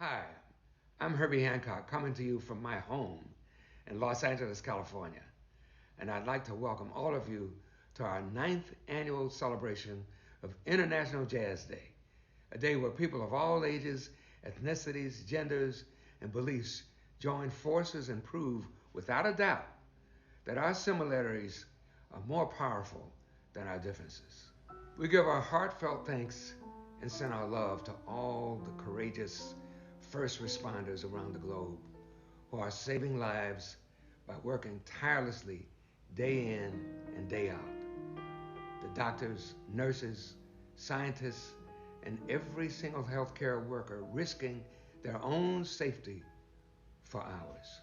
Hi, I'm Herbie Hancock coming to you from my home in Los Angeles, California. And I'd like to welcome all of you to our 9th annual celebration of International Jazz Day, a day where people of all ages, ethnicities, genders, and beliefs join forces and prove without a doubt that our similarities are more powerful than our differences. We give our heartfelt thanks and send our love to all the courageous first responders around the globe who are saving lives by working tirelessly day in and day out. The doctors, nurses, scientists, and every single healthcare worker risking their own safety for ours.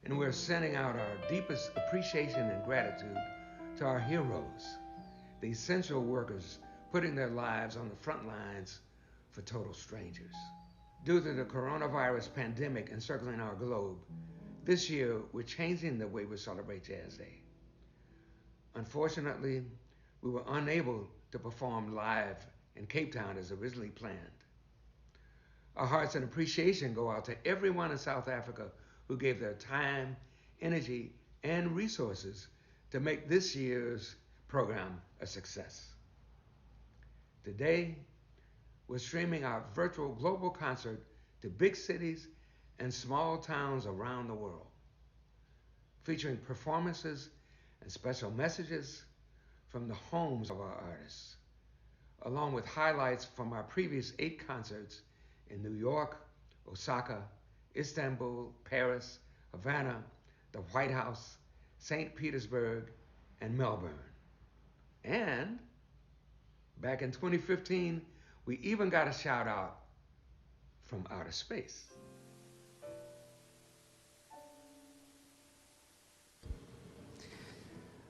And we're sending out our deepest appreciation and gratitude to our heroes, the essential workers putting their lives on the front lines for total strangers. Due to the coronavirus pandemic encircling our globe, this year we're changing the way we celebrate Jazz Day. Unfortunately, we were unable to perform live in Cape Town as originally planned. Our hearts and appreciation go out to everyone in South Africa who gave their time, energy, and resources to make this year's program a success. Today, we're streaming our virtual global concert to big cities and small towns around the world, featuring performances and special messages from the homes of our artists, along with highlights from our previous 8 concerts in New York, Osaka, Istanbul, Paris, Havana, the White House, St. Petersburg, and Melbourne. And back in 2015, we even got a shout out from outer space.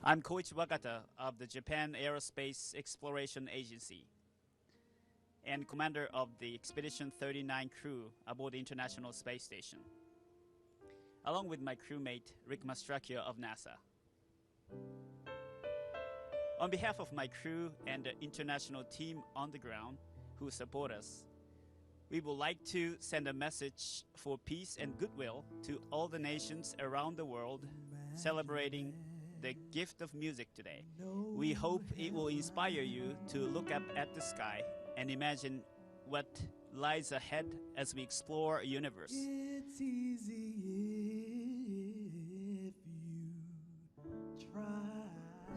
I'm Koichi Wakata of the Japan Aerospace Exploration Agency and commander of the Expedition 39 crew aboard the International Space Station, along with my crewmate Rick Mastracchio of NASA. On behalf of my crew and the international team on the ground who support us, we would like to send a message for peace and goodwill to all the nations around the world celebrating the gift of music today. We hope it will inspire you to look up at the sky and imagine what lies ahead as we explore a universe. It's easy if you try.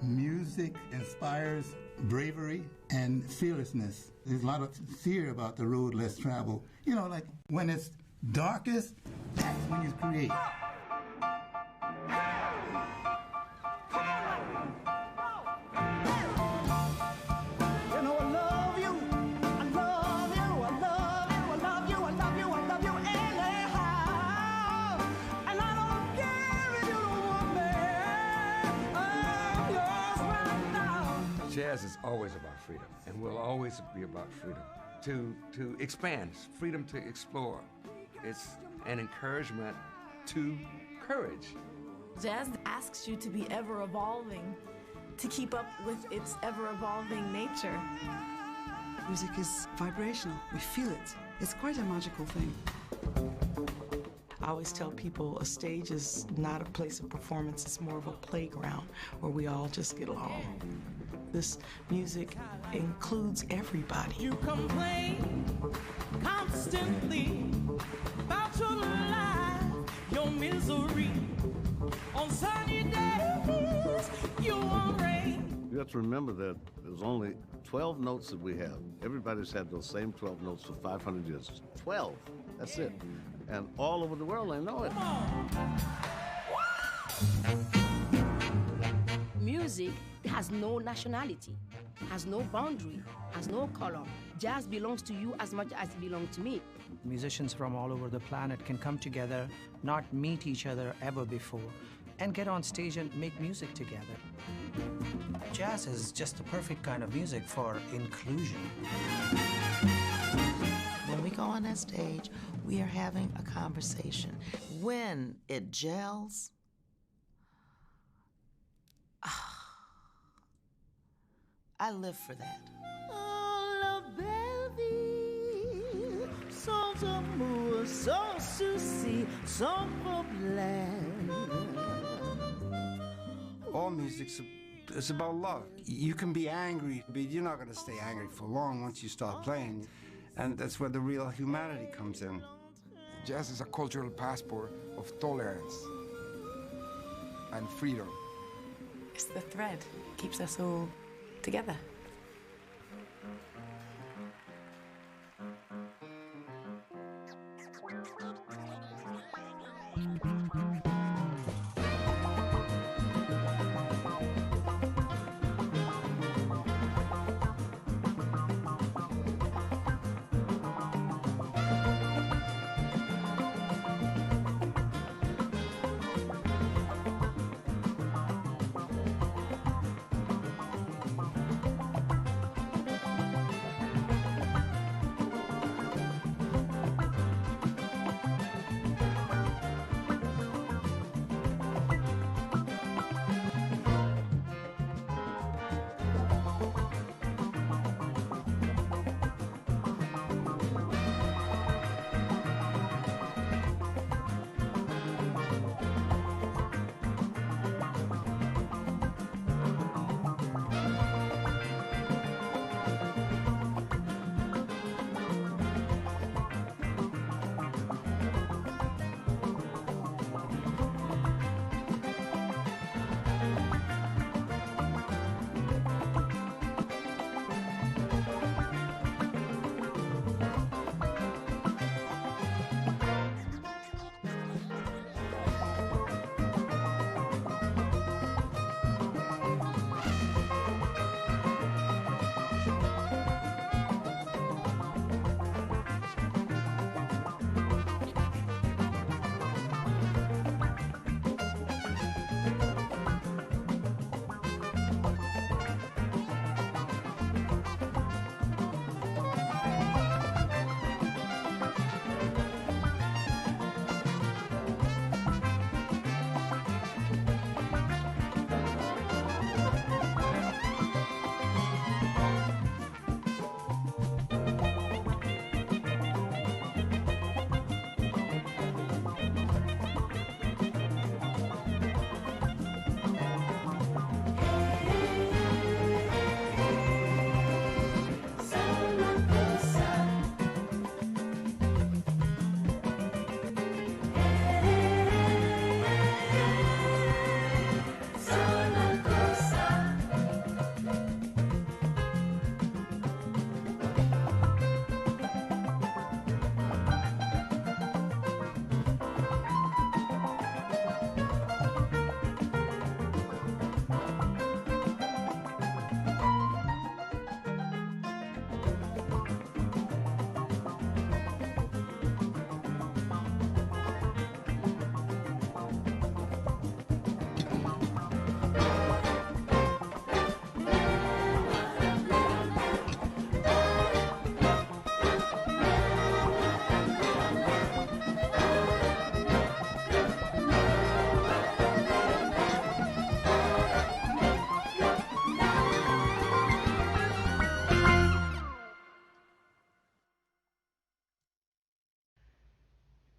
Music inspires bravery and fearlessness. There's a lot of fear about the road less traveled. You know, like when it's darkest, that's when you create. Jazz is always about freedom, and will always be about freedom. To expand, freedom to explore. It's an encouragement to courage. Jazz asks you to be ever-evolving, to keep up with its ever-evolving nature. Music is vibrational. We feel it. It's quite a magical thing. I always tell people a stage is not a place of performance, it's more of a playground where we all just get along. This music includes everybody. You complain constantly about your life, your misery. On sunny days, you want rain. You have to remember that there's only 12 notes that we have. Everybody's had those same 12 notes for 500 years. 12, that's it. And all over the world, they know it. Music has no nationality, has no boundary, has no color. Jazz belongs to you as much as it belongs to me. Musicians from all over the planet can come together, not meet each other ever before, and get on stage and make music together. Jazz is just the perfect kind of music for inclusion. When we go on that stage, we are having a conversation. When it gels, I live for that. Oh, la belle vie, sans sans souci, sans problème. All music's it's about love. You can be angry, but you're not going to stay angry for long once you start playing. And that's where the real humanity comes in. Jazz is a cultural passport of tolerance and freedom. It's the thread that keeps us all together.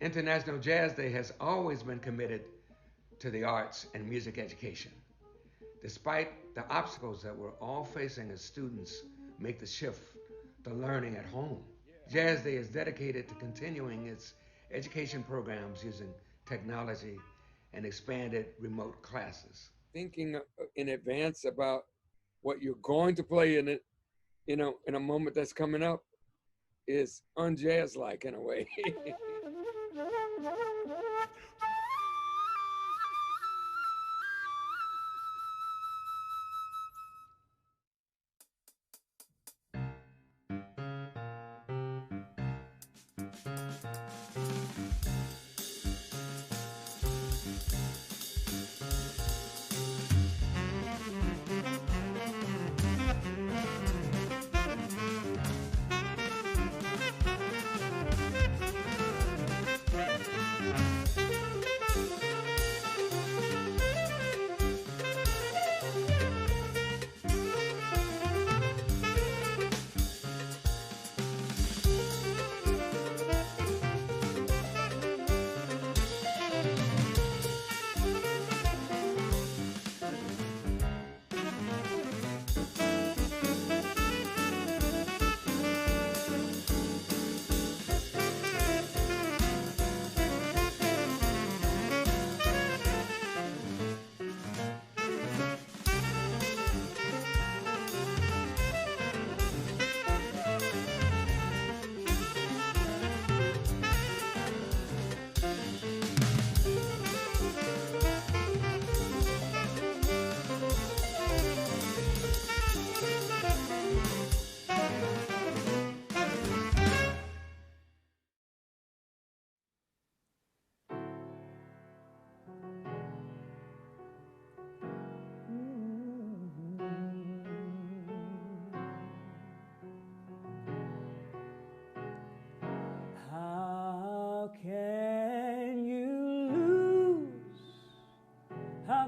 International Jazz Day has always been committed to the arts and music education. Despite the obstacles that we're all facing as students make the shift to learning at home, Jazz Day is dedicated to continuing its education programs using technology and expanded remote classes. Thinking in advance about what you're going to play in it, in a moment that's coming up is un-jazz-like in a way.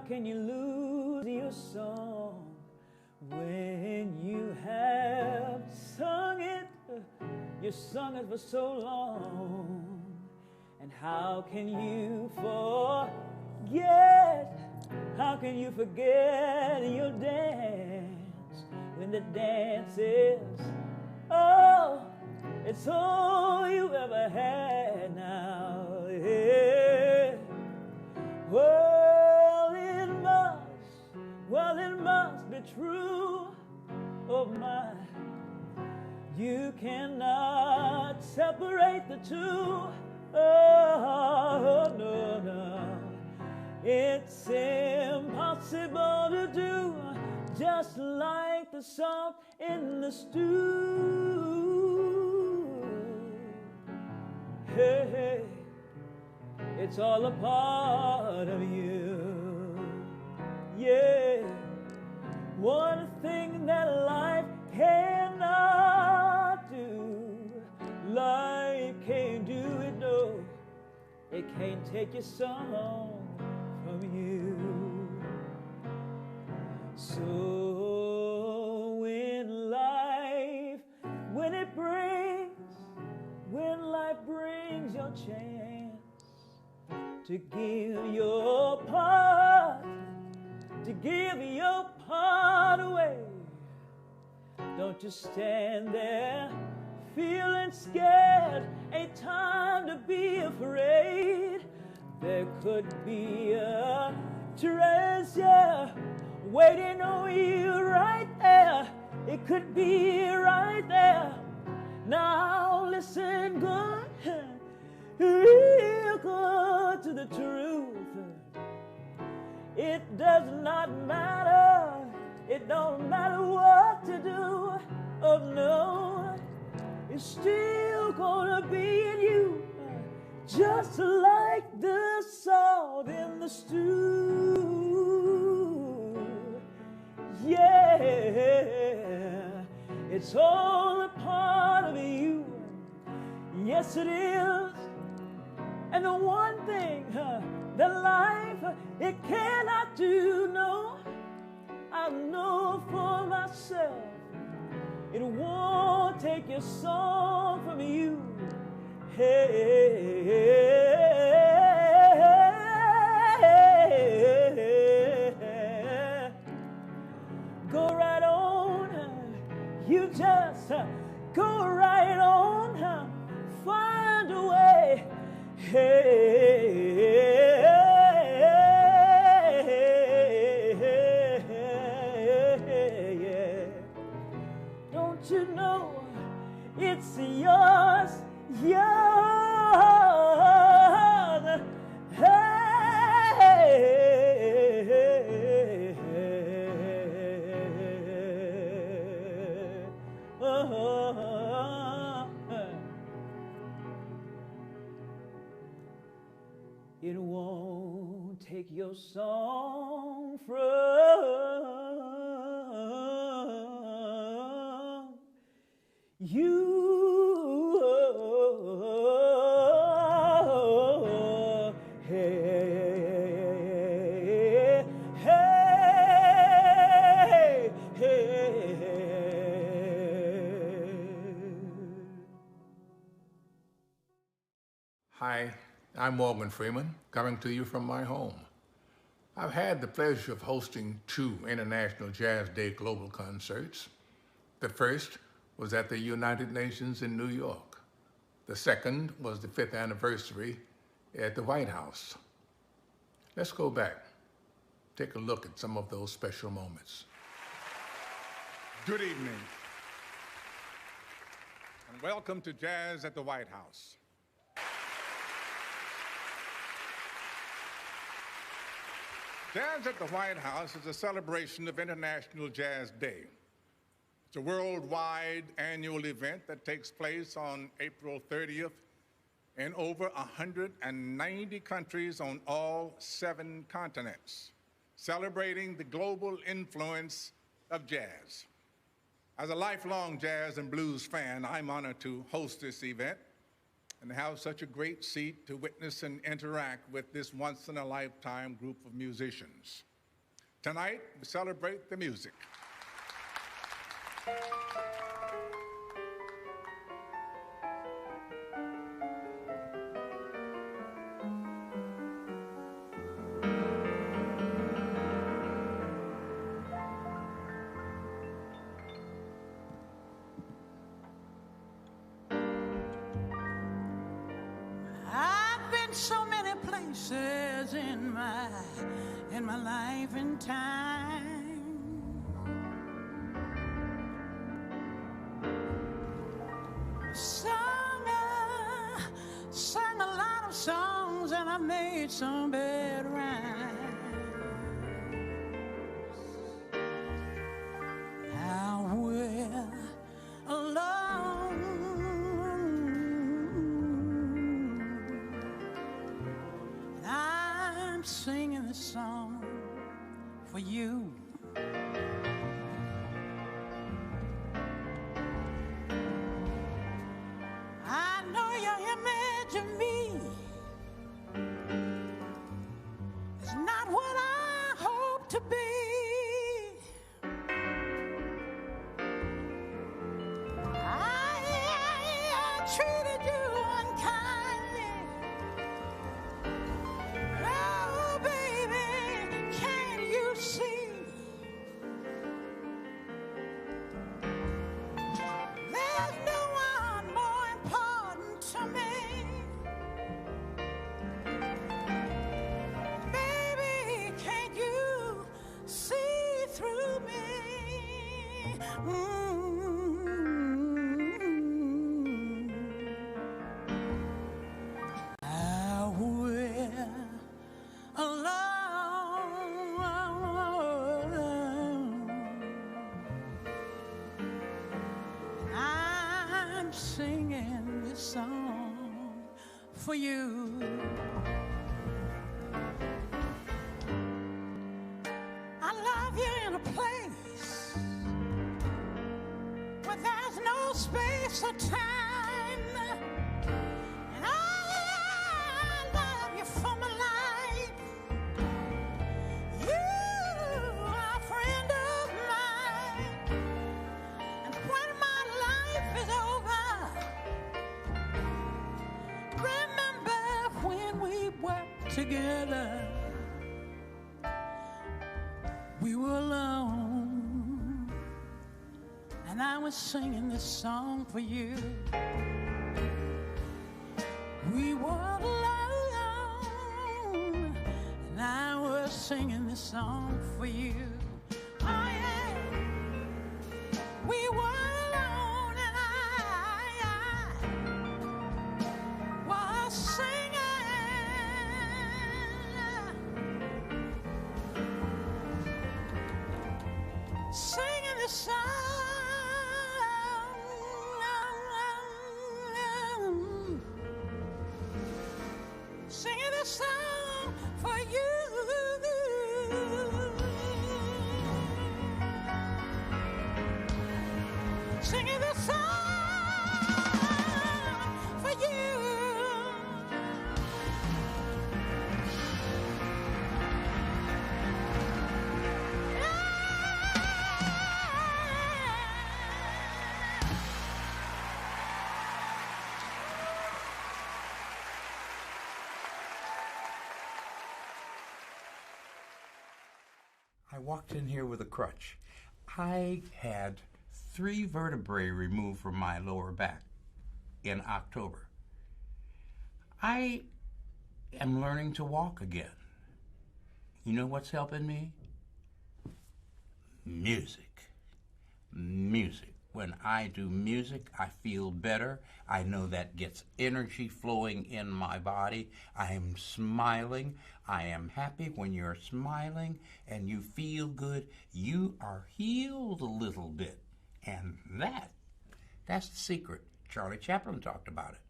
can you lose your song when you have sung it? You sung it for so long. And how can you forget? How can you forget your dance when the dance is, oh, it's all you ever had now? Yeah. Well, it must be true. Oh my, you cannot separate the two. Oh, no, no. It's impossible to do, just like the salt in the stew. Hey, hey, it's all a part of you. Yeah, one thing that life cannot do, life can't do it, no. It can't take your song from you. So when life brings your chance to give your part away, don't just stand there feeling scared. Ain't time to be afraid. There could be a treasure waiting on you right there. It could be right there. Now listen good, real good to the truth. It does not matter. It don't matter what to do. Oh no, it's still gonna be in you, just like the salt in the stew. Yeah, it's all a part of you. Yes, it is. And the one thing that life, it cannot do, no, I know for myself, it won't take your song from you. Hey, go right on, you just go right on, find a way. Don't you know it's yours, yours? It won't take your song from you. Hi, I'm Morgan Freeman, coming to you from my home. I've had the pleasure of hosting 2 International Jazz Day global concerts. The first was at the United Nations in New York. The second was the 5th anniversary at the White House. Let's go back, take a look at some of those special moments. Good evening, and welcome to Jazz at the White House. Jazz at the White House is a celebration of International Jazz Day. It's a worldwide annual event that takes place on April 30th in over 190 countries on all 7 continents, celebrating the global influence of jazz. As a lifelong jazz and blues fan, I'm honored to host this event and have such a great seat to witness and interact with this once-in-a-lifetime group of musicians. Tonight, we celebrate the music. I've been so many places in my life and time. Sang a lot of songs and I made some bad rhymes. Now we're alone. I'm singing this song for you. I know your image of me is not what I hope to be. I treated you unkindly. Oh, baby, can't you see? There's no one more important to me. Baby, can't you see through me? Now we're alone. I'm singing this song for you. I love you in a place where there's no space or time. And I love you for my life. You are a friend of mine. And when my life is over, remember when we worked together. We were alone, and I was singing this song for you. We were alone, and I was singing this song for you. Oh yeah, we were alone, and I was singing this song. Singing this song for you. Singing this song for you. I walked in here with a crutch. I had 3 vertebrae removed from my lower back in October. I am learning to walk again. You know what's helping me? Music. Music. When I do music, I feel better. I know that gets energy flowing in my body. I am smiling. I am happy. When you're smiling and you feel good, you are healed a little bit. And that's the secret. Charlie Chaplin talked about it.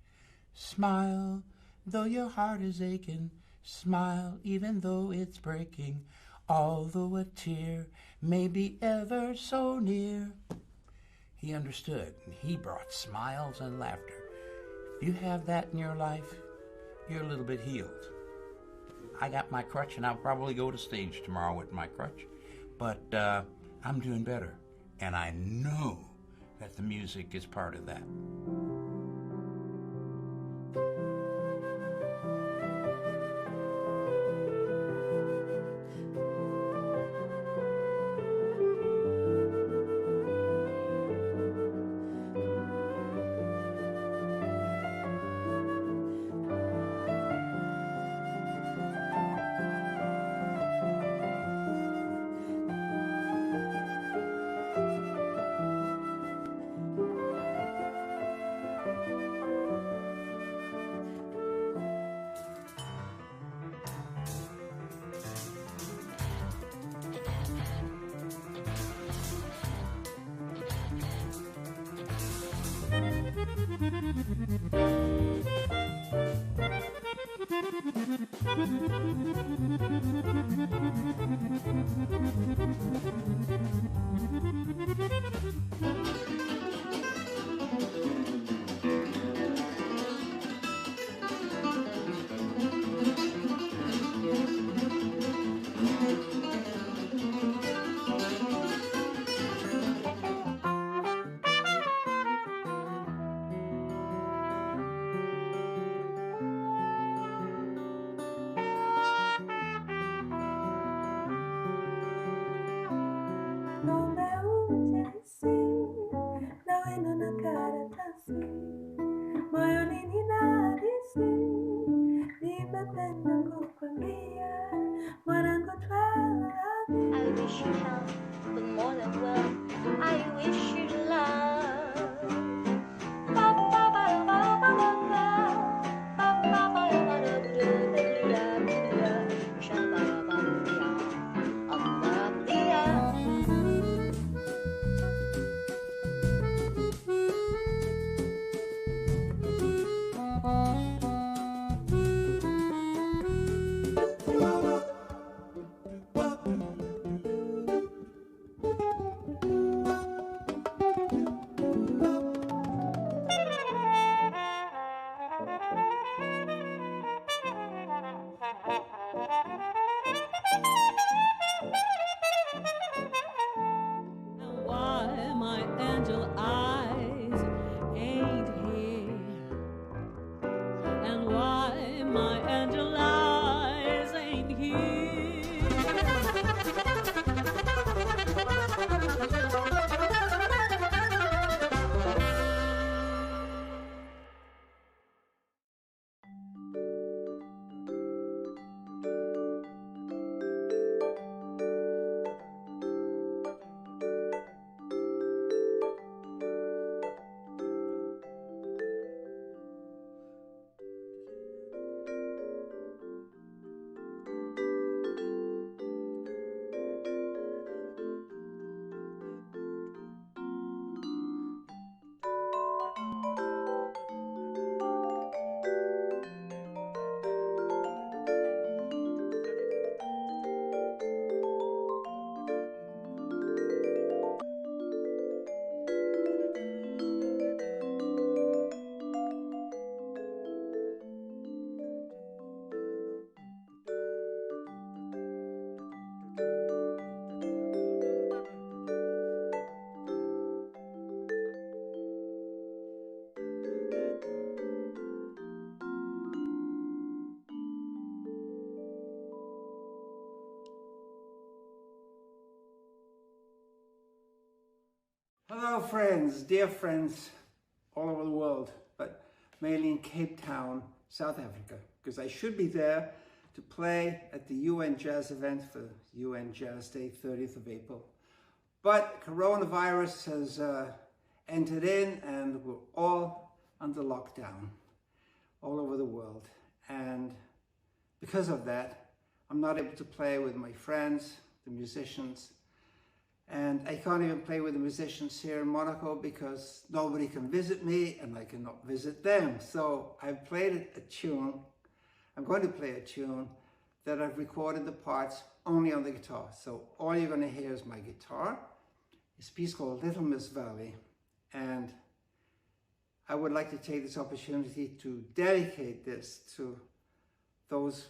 Smile, though your heart is aching. Smile, even though it's breaking. Although a tear may be ever so near. He understood, and he brought smiles and laughter. If you have that in your life, you're a little bit healed. I got my crutch, and I'll probably go to stage tomorrow with my crutch, but I'm doing better. And I know that the music is part of that. Hello friends, dear friends all over the world, but mainly in Cape Town, South Africa, because I should be there to play at the UN Jazz event for UN Jazz Day, 30th of April. But coronavirus has entered in and we're all under lockdown all over the world. And because of that, I'm not able to play with my friends, the musicians, and I can't even play with the musicians here in Monaco because nobody can visit me and I cannot visit them. So I've played a tune, I'm going to play a tune that I've recorded the parts only on the guitar. So all you're going to hear is my guitar. It's a piece called Little Miss Valley. And I would like to take this opportunity to dedicate this to those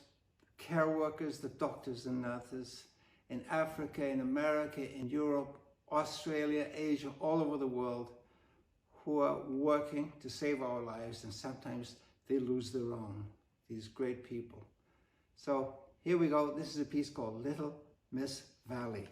care workers, the doctors and nurses in Africa, in America, in Europe, Australia, Asia, all over the world, who are working to save our lives, and sometimes they lose their own, these great people. So here we go. This is a piece called Little Miss Valley.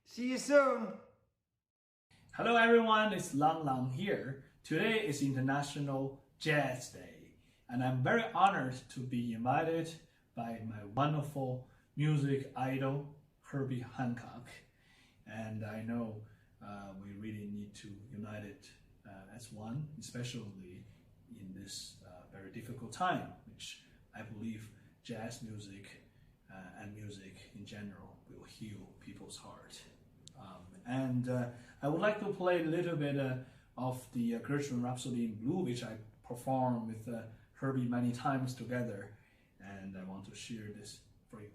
See you soon. Hello everyone, it's Lang Lang here. Today is International Jazz Day, and I'm very honored to be invited by my wonderful music idol, Herbie Hancock. And I know we really need to unite it as one, especially in this very difficult time, which I believe jazz music and music in general will heal people's heart. I would like to play a little bit of the Gershwin Rhapsody in Blue, which I performed with Herbie many times together, and I want to share this for you.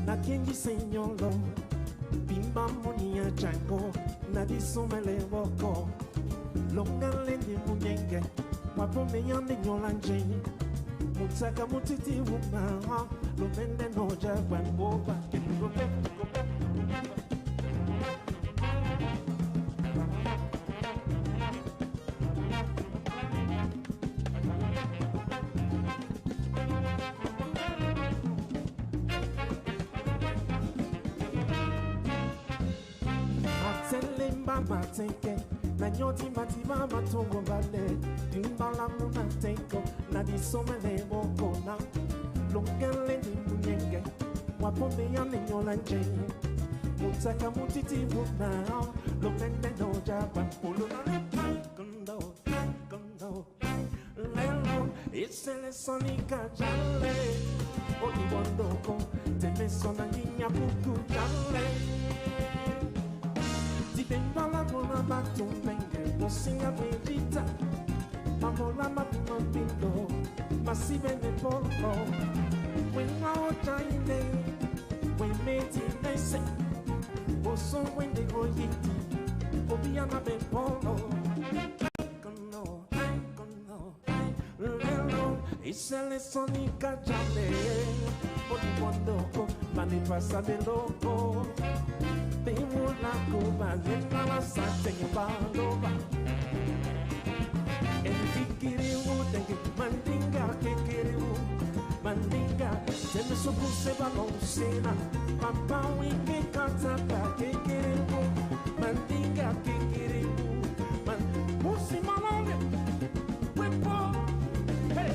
na kenji senyolo bimba monia jango na disomele woko longa lendi munyenge wapo meyande nyolanje mutaka mutiti wuma lomende noja gwanboba mateke na nyoti matiba matongo bale dimbala munateko na disomele boko na longele ni munyenge wapombe ya ninyola nje mutaka mutiti wuna lomende no jaba polo na lepa kondo lelo isele sonika jale odi bondoko teme sona niña puku jale Bembala mona bato menge mosinga medita mamola mapuma pindo masibe ne polo wenga otainde wemeti nese oso wende goyiti obiana be polo kono lelo isele sonika jale odi bondo mani pasa de loco they would not go by when I was saying about over. And kikiri would think mandinga, tell me so good say balonsena, papa we can cut up kikiri mandinga kikiri man, pussy malone, whip hey.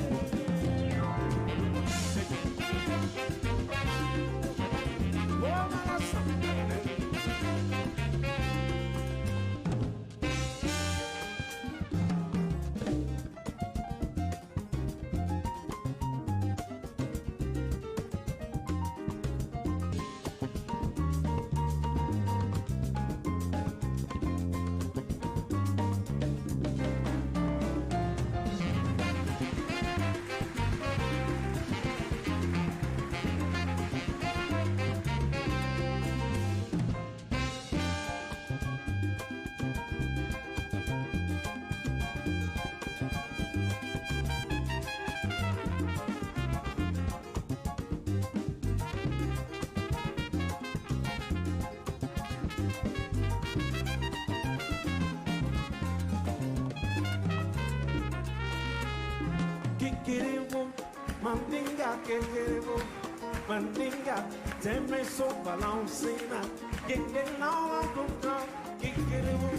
Mandinga, teme so balancina, genge lawa kuka, kikiribu,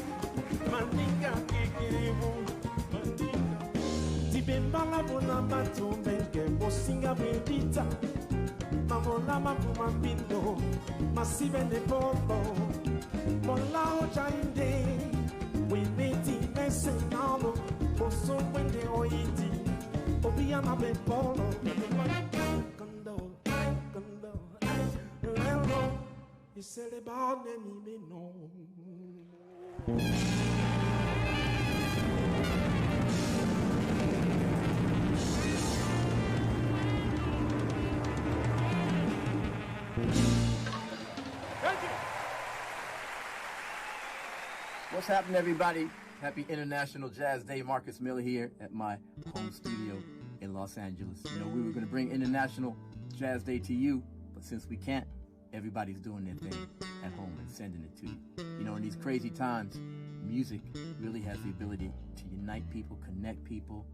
mandinga, mandinga. Tibembala bona batu benke, mosinga bendita, mamola mapuma pindo, masibe ne polo, mola ojainde, we meti mese nalo, oso wende oiti, obiana be polo. C'est les bonnes mais non. What's happening, everybody? Happy International Jazz Day. Marcus Miller here at my home studio in Los Angeles. You know, we were going to bring International Jazz Day to you, but since we can't, everybody's doing their thing at home and sending it to you. You know, in these crazy times, music really has the ability to unite people, connect people,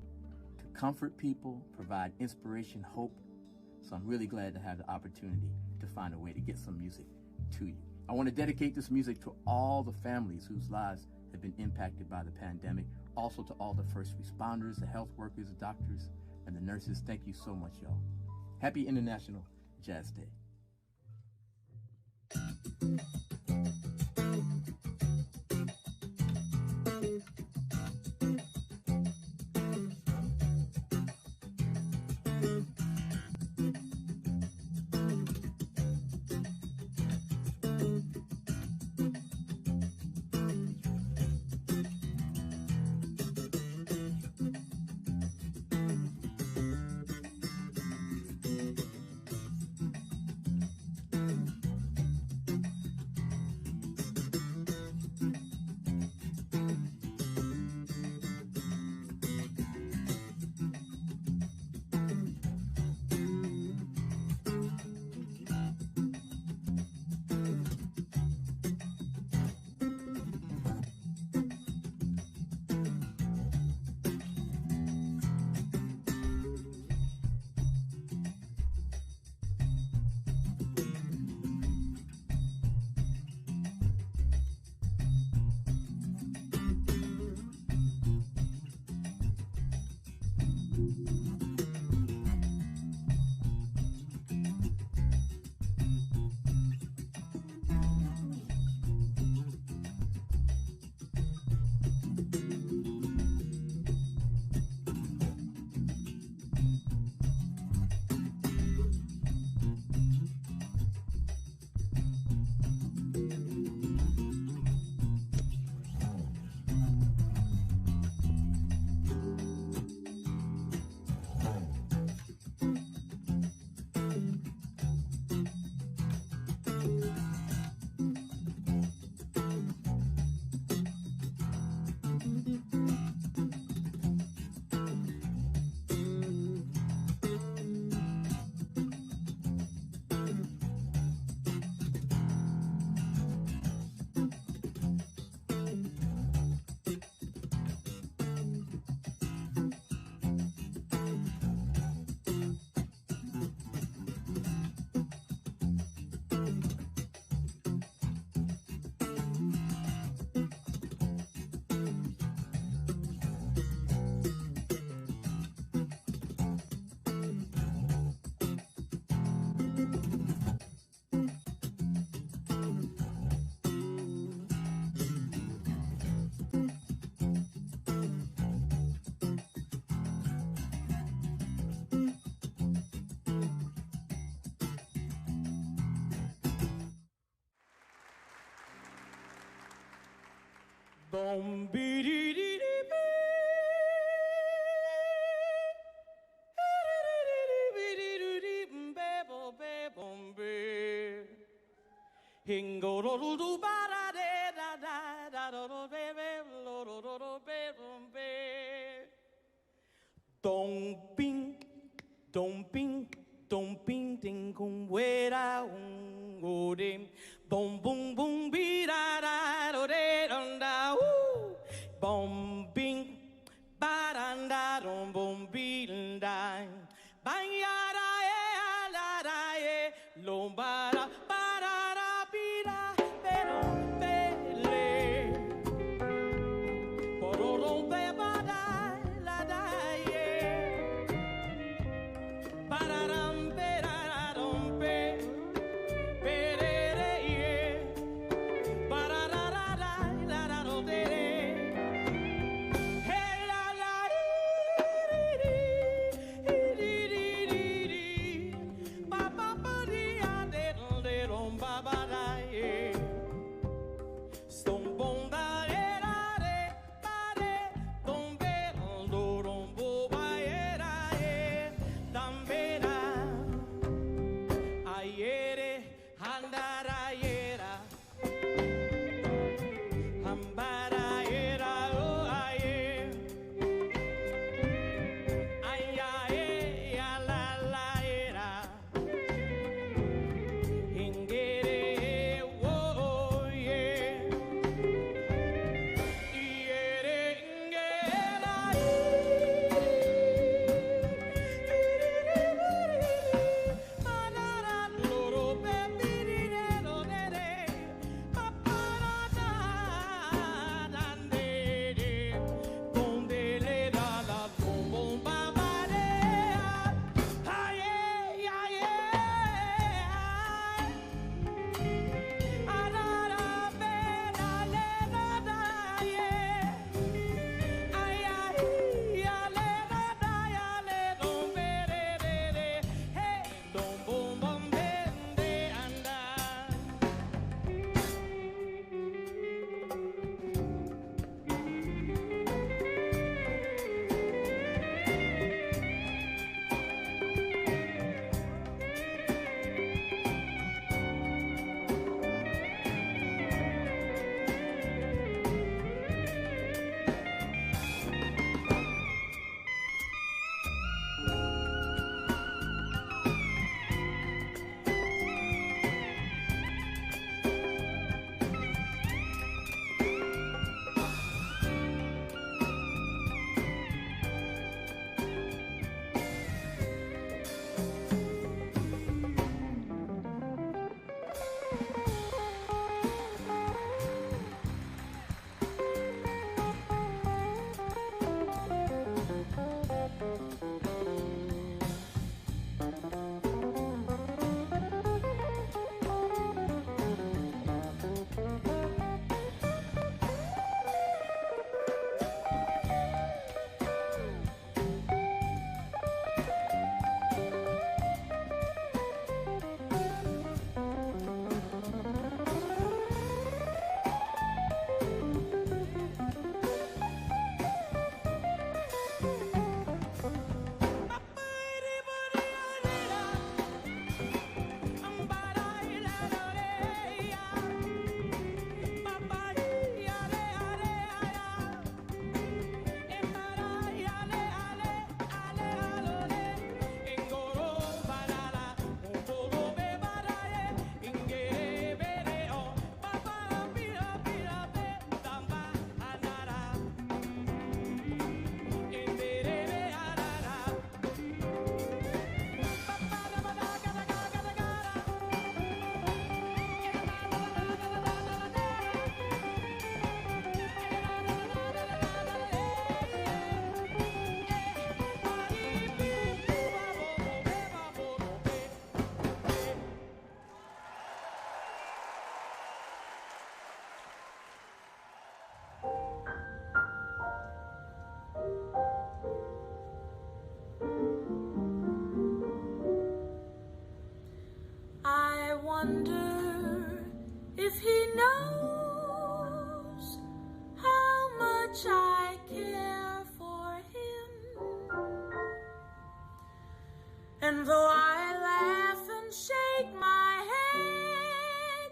to comfort people, provide inspiration, hope. So I'm really glad to have the opportunity to find a way to get some music to you. I want to dedicate this music to all the families whose lives have been impacted by the pandemic, also to all the first responders, the health workers, the doctors, and the nurses. Thank you so much, y'all. Happy International Jazz Day. Bom bi di di di Hingo do do do ba da de da da da do do be be lo do do do be bum be dong ping ding kung we da go dim bom bum bum bi da da do de dong da woo bom bing ba da da dong bom bi da ba ya da e la da e lo ba da ba da da bi da be dong be le bo do dong be ba da la da e ba da dum be da dong be be de de e ba da da da da la da do de he la la di di di di di ba ba ba di ya de do wonder if he knows how much I care for him. And though I laugh and shake my head,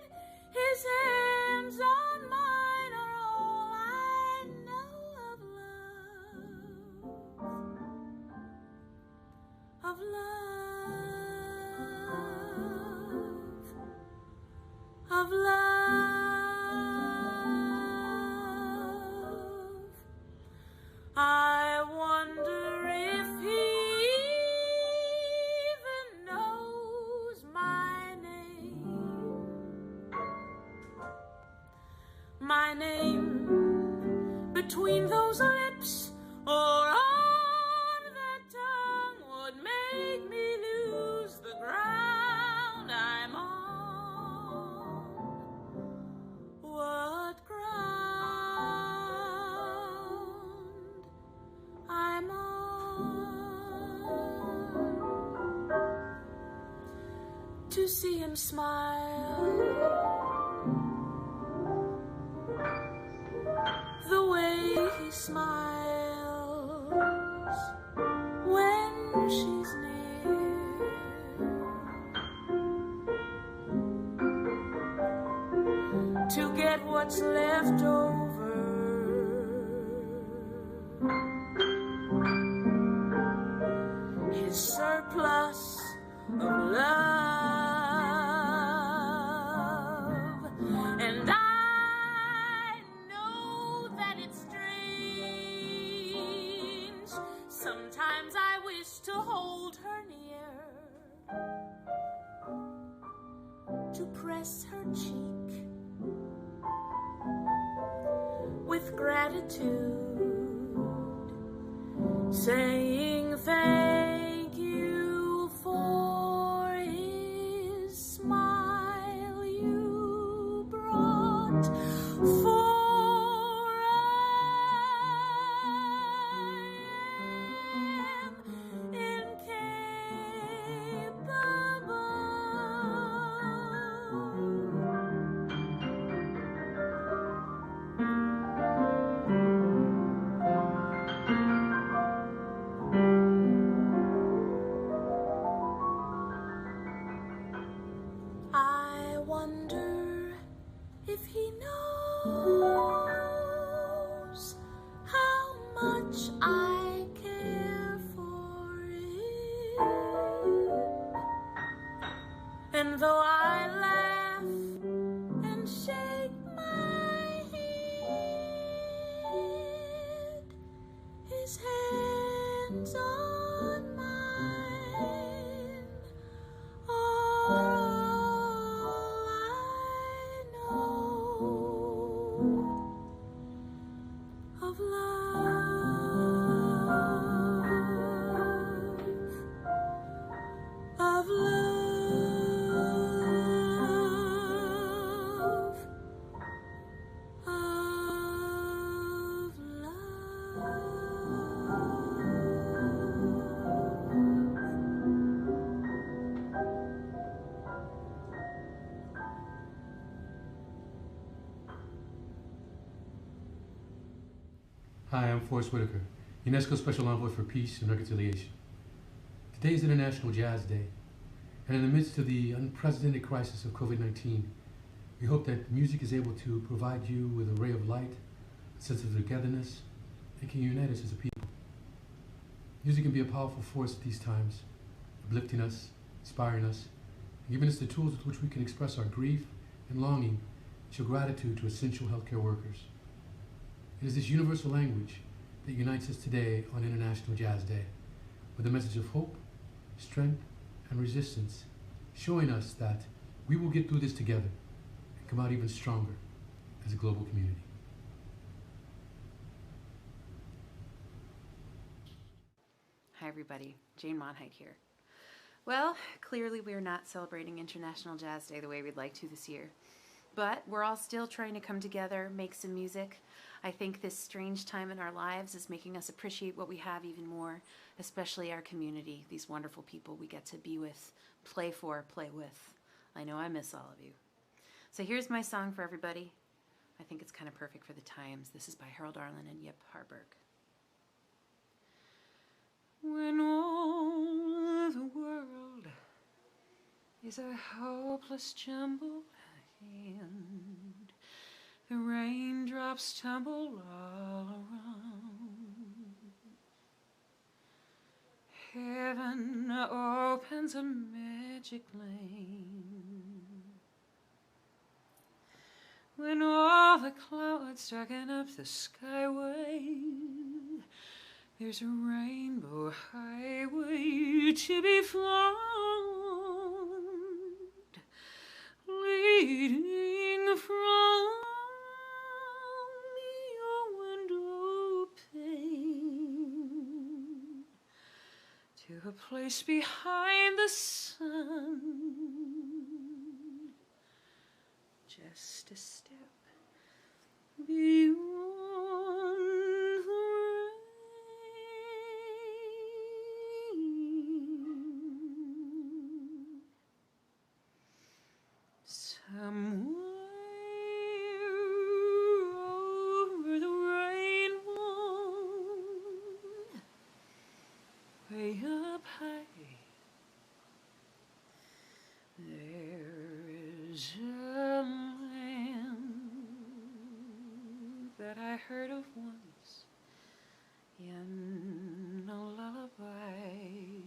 his hands on mine are all I know of love, of love, of love. I wonder if he even knows my name between those lips or on that tongue would make me lose the ground I'm on. What ground I'm on. To see him smile the way he smiles when she's near, to get what's left over, his surplus of love. And I know that it's strange. Sometimes I wish to hold her near, to press her cheek with gratitude, saying thank you for his smile you brought, for I wonder if he knows how much I care for him. And though I laugh and shake my head, his hands on mine are all I know of love, of love, of Hi, I'm Forrest Whitaker, UNESCO Special Envoy for Peace and Reconciliation. Today is International Jazz Day, and in the midst of the unprecedented crisis of COVID-19, we hope that music is able to provide you with a ray of light, a sense of togetherness, and can unite us as a people. Music can be a powerful force at these times, uplifting us, inspiring us, and giving us the tools with which we can express our grief and longing, and show gratitude to essential healthcare workers. It is this universal language that unites us today on International Jazz Day, with a message of hope, strength, and resistance, showing us that we will get through this together and come out even stronger as a global community. Hi everybody, Jane Monheit here. Well, clearly we're not celebrating International Jazz Day the way we'd like to this year, but we're all still trying to come together, make some music. I think this strange time in our lives is making us appreciate what we have even more, especially our community, these wonderful people we get to be with, play for, play with. I know I miss all of you. So here's my song for everybody. I think it's kind of perfect for the times. This is by Harold Arlen and Yip Harburg. When all the world is a hopeless jumble and the raindrops tumble all around, heaven opens a magic lane. When all the clouds darken up the skyway, there's a rainbow highway to be found, leading from your window pane to a place behind the sun, just a step beyond the rain. Somewhere over the rainbow, way up high, there is a that I heard of once in a lullaby.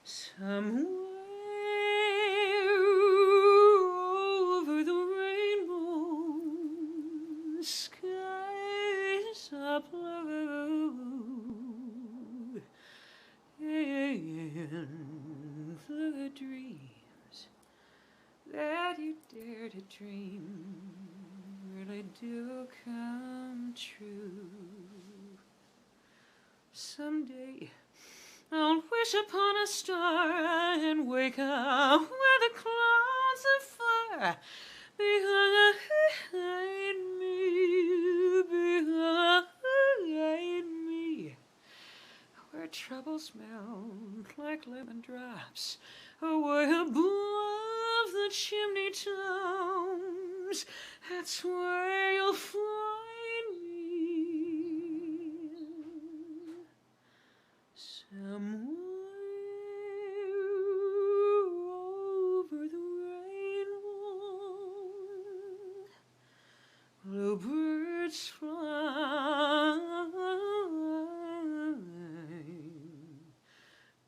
Somewhere over the rainbow, skies are blue, and the dreams that you dare to dream really do come true. Someday I'll wish upon a star and wake up where the clouds are far behind me, where troubles melt like lemon drops away above the chimney tops. That's where you'll find me, somewhere over the rainbow. Bluebirds fly,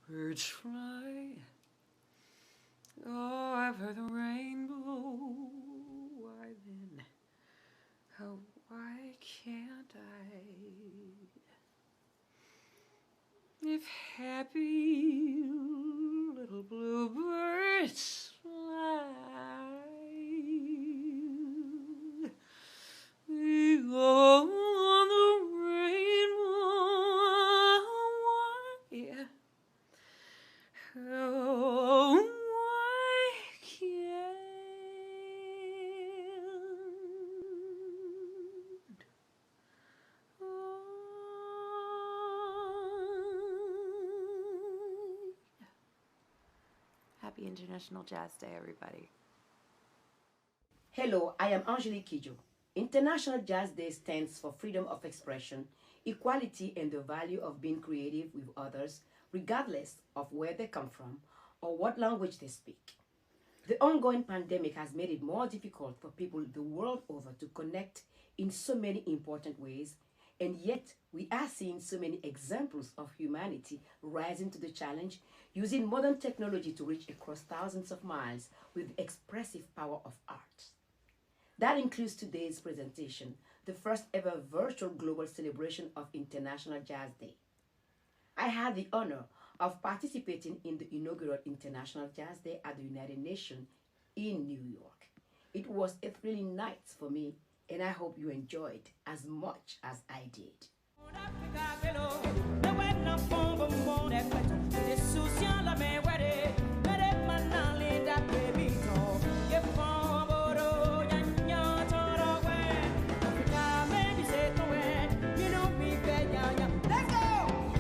birds fly over the rainbow. Why then, oh, why can't I? If happy little bluebirds fly on the rainbow, why? Oh, why can't Happy International Jazz Day, everybody. Hello, I am Angelique Kidjo. International Jazz Day stands for freedom of expression, equality, and the value of being creative with others, regardless of where they come from or what language they speak. The ongoing pandemic has made it more difficult for people the world over to connect in so many important ways, and yet we are seeing so many examples of humanity rising to the challenge, using modern technology to reach across thousands of miles with the expressive power of art. That includes today's presentation, the first ever virtual global celebration of International Jazz Day. I had the honor of participating in the inaugural International Jazz Day at the United Nations in New York. It was a thrilling night for me, and I hope you enjoyed as much as I did. Let's go!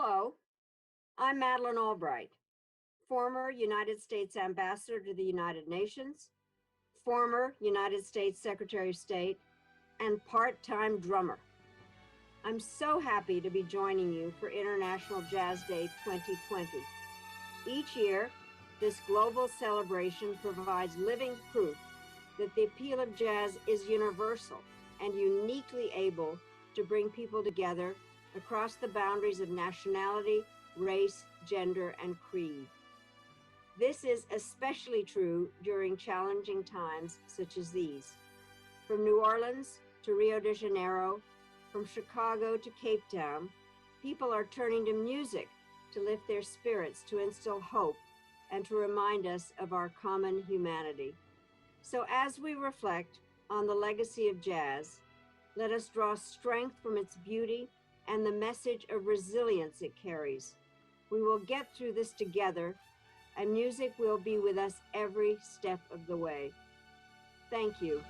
Hello, I'm Madeleine Albright, former United States Ambassador to the United Nations, former United States Secretary of State, and part-time drummer. I'm so happy to be joining you for International Jazz Day 2020. Each year, this global celebration provides living proof that the appeal of jazz is universal and uniquely able to bring people together across the boundaries of nationality, race, gender, and creed. This is especially true during challenging times such as these. From New Orleans to Rio de Janeiro, from Chicago to Cape Town, people are turning to music to lift their spirits, to instill hope, and to remind us of our common humanity. So as we reflect on the legacy of jazz, let us draw strength from its beauty and the message of resilience it carries. We will get through this together, and music will be with us every step of the way. Thank you.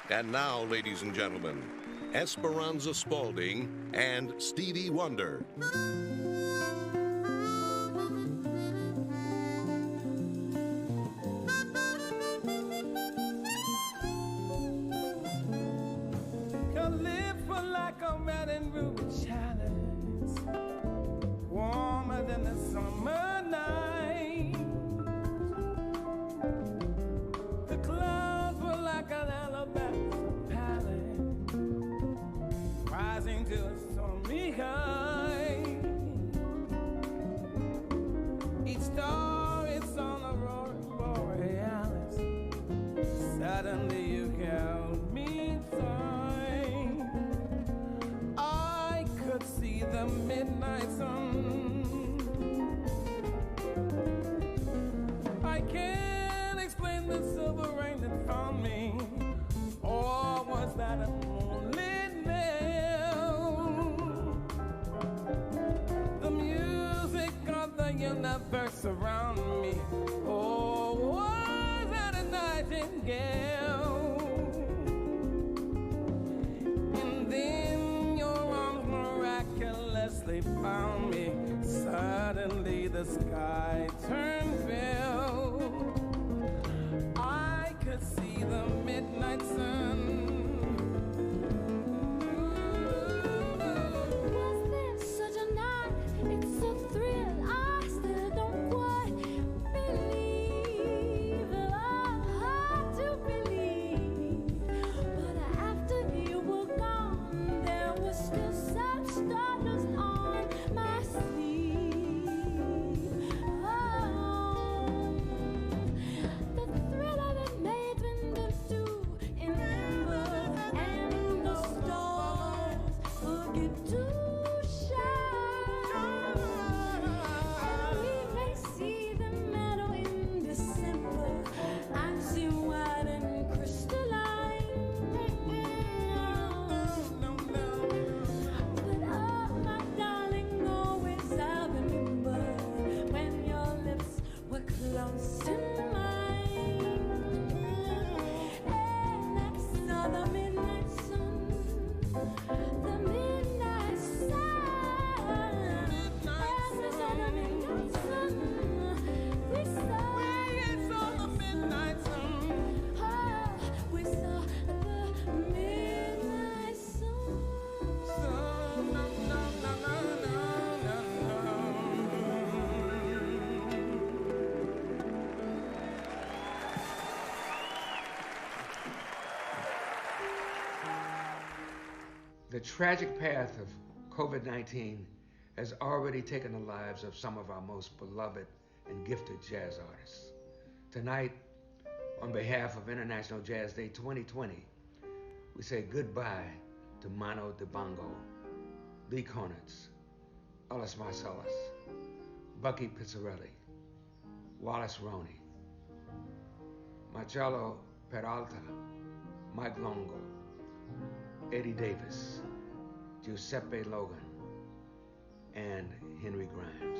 And now, ladies and gentlemen, Esperanza Spalding and Stevie Wonder. Can live for like a red and ruby chalice, warmer than the summer night. The clouds were like an alabaster palace, rising to a stormy high. Each star is on a roaring borealis. Suddenly you held me tight. I could see the midnight sun. I can't explain the silver rain that found me, or was that a moonlit veil? The music of the universe around me, or was that a nightingale? And then your arms miraculously found me. Suddenly the sky turned pale. I could see the midnight sun. Was this such a night? It's a thrill I still don't quite believe. Hard to believe. But after you were gone, there was still some stardust on my sleeve. Oh, the thrill of it made dwindle to an ember, and the stars forget to shine. And we may see the meadow in December, icy white and crystalline. But oh, my darling, always I remember when your lips were close to mine. And I saw the midnight sun, the midnight sun. As we saw the midnight sun, we saw the midnight sun. Oh, we saw the midnight sun. The tragic path of COVID-19 has already taken the lives of some of our most beloved and gifted jazz artists. Tonight, on behalf of International Jazz Day 2020, we say goodbye to Mano Dibango, Lee Konitz, Ellis Marsalis, Bucky Pizzarelli, Wallace Roney, Marcello Peralta, Mike Longo, Eddie Davis, Giuseppe Logan, and Henry Grimes.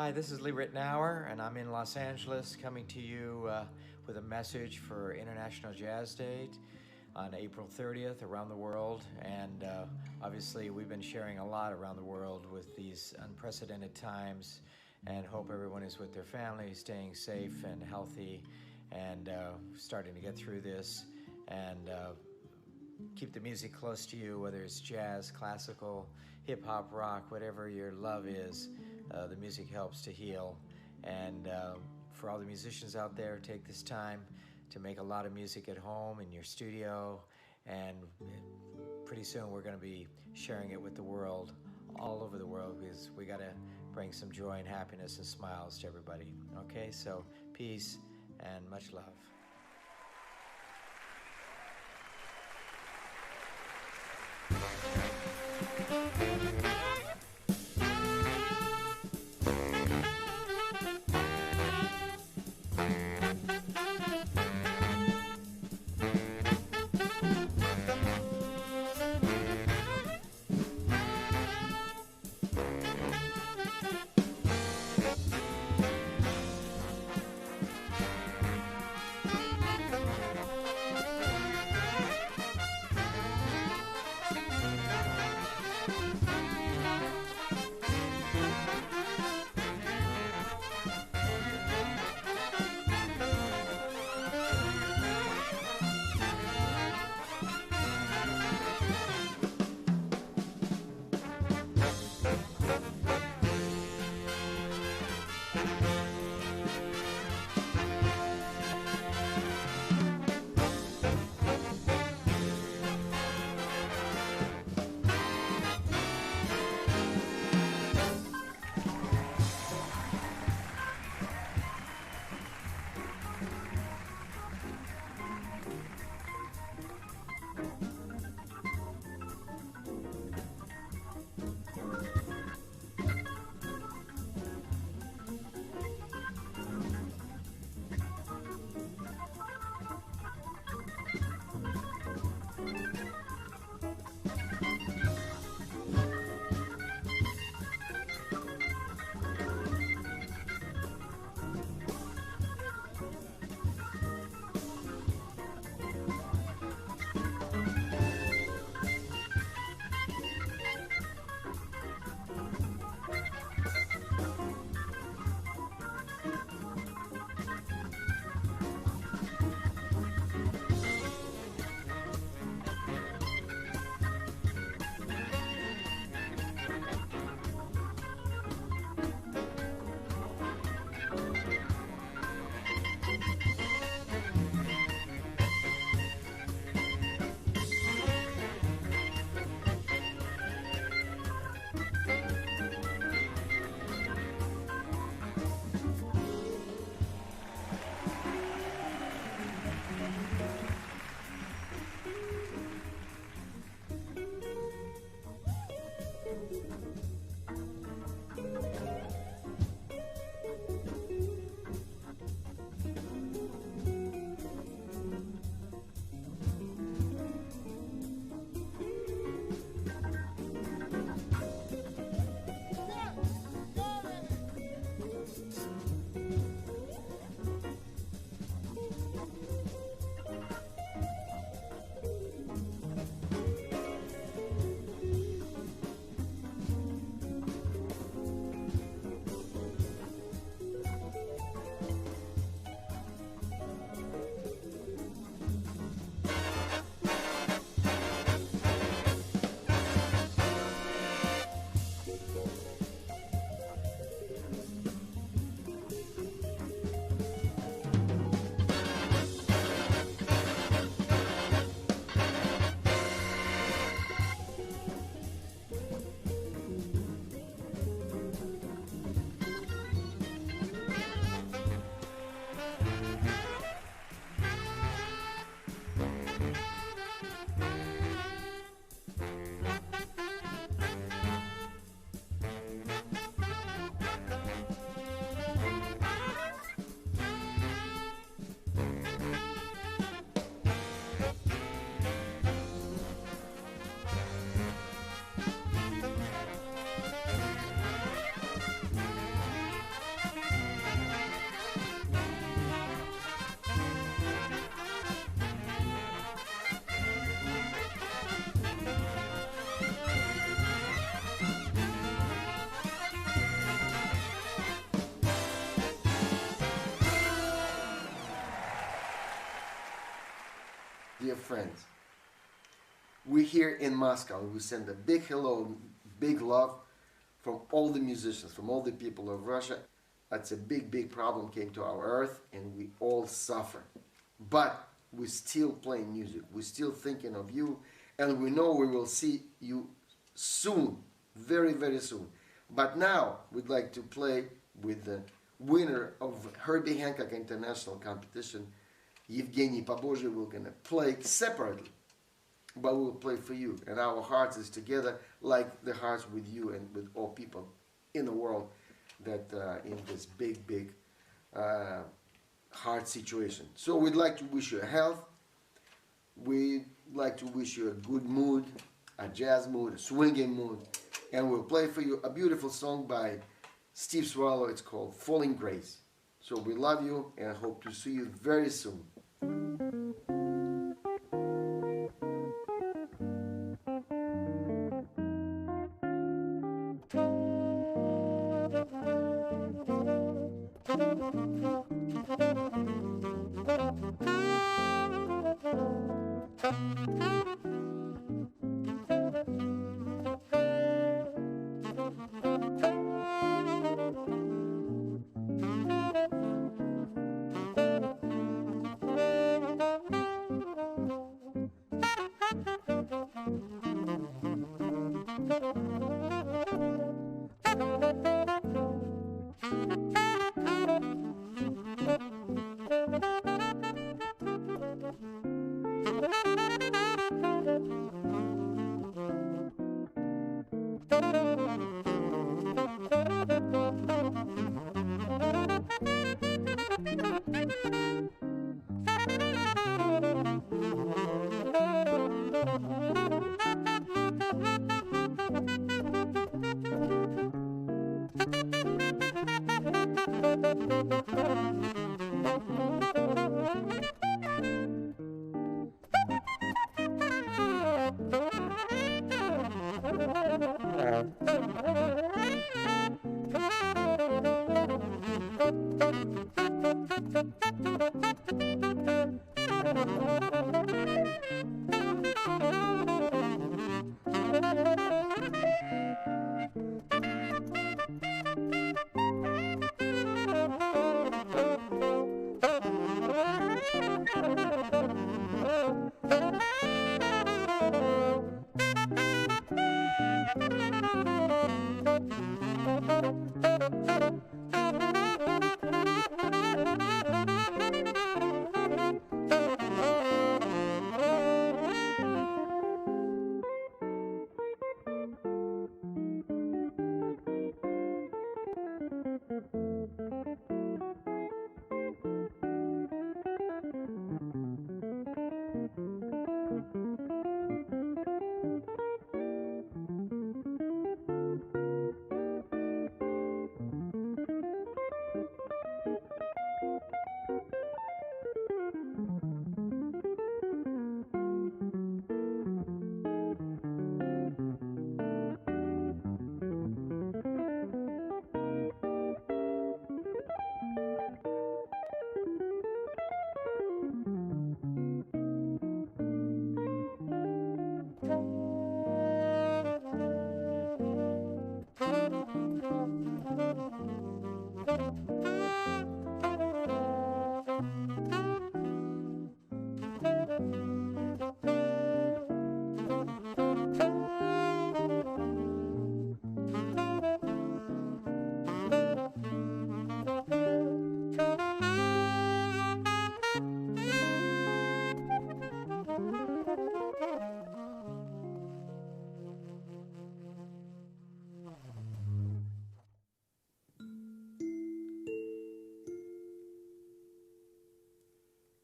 Hi, this is Lee Rittenauer, and I'm in Los Angeles coming to you with a message for International Jazz Day on April 30th around the world. And obviously, we've been sharing a lot around the world with these unprecedented times, and hope everyone is with their families, staying safe and healthy, and starting to get through this. And keep the music close to you, whether it's jazz, classical, hip-hop, rock, whatever your love is. The music helps to heal. And for all the musicians out there, take this time to make a lot of music at home, in your studio, and pretty soon we're going to be sharing it with the world, all over the world, because we got to bring some joy and happiness and smiles to everybody. Okay, so peace and much love. dear friends. We're here in Moscow. We send a big hello, big love from all the musicians, from all the people of Russia. That's a big, big problem came to our earth, and we all suffer. But we're still playing music. We're still thinking of you, and we know we will see you soon, very, very soon. But now we'd like to play with the winner of Herbie Hancock International Competition, Evgeny Pobozhny. We're going to play separately, but we'll play for you. And our hearts is together like the hearts with you and with all people in the world that in this big, big hard situation. So we'd like to wish you health. We'd like to wish you a good mood, a jazz mood, a swinging mood. And we'll play for you a beautiful song by Steve Swallow. It's called Falling Grace. So we love you and hope to see you very soon.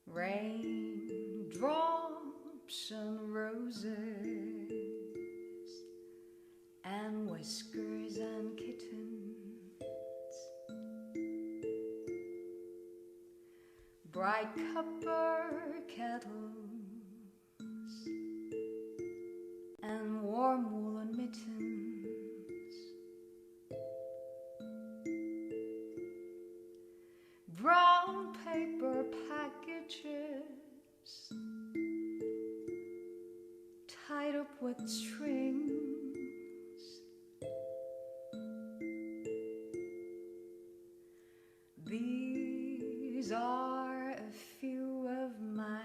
Raindrops and roses and whiskers and kittens, bright copper kettles and warm woolen mittens, brown paper packages tied up with strings. These are a few of my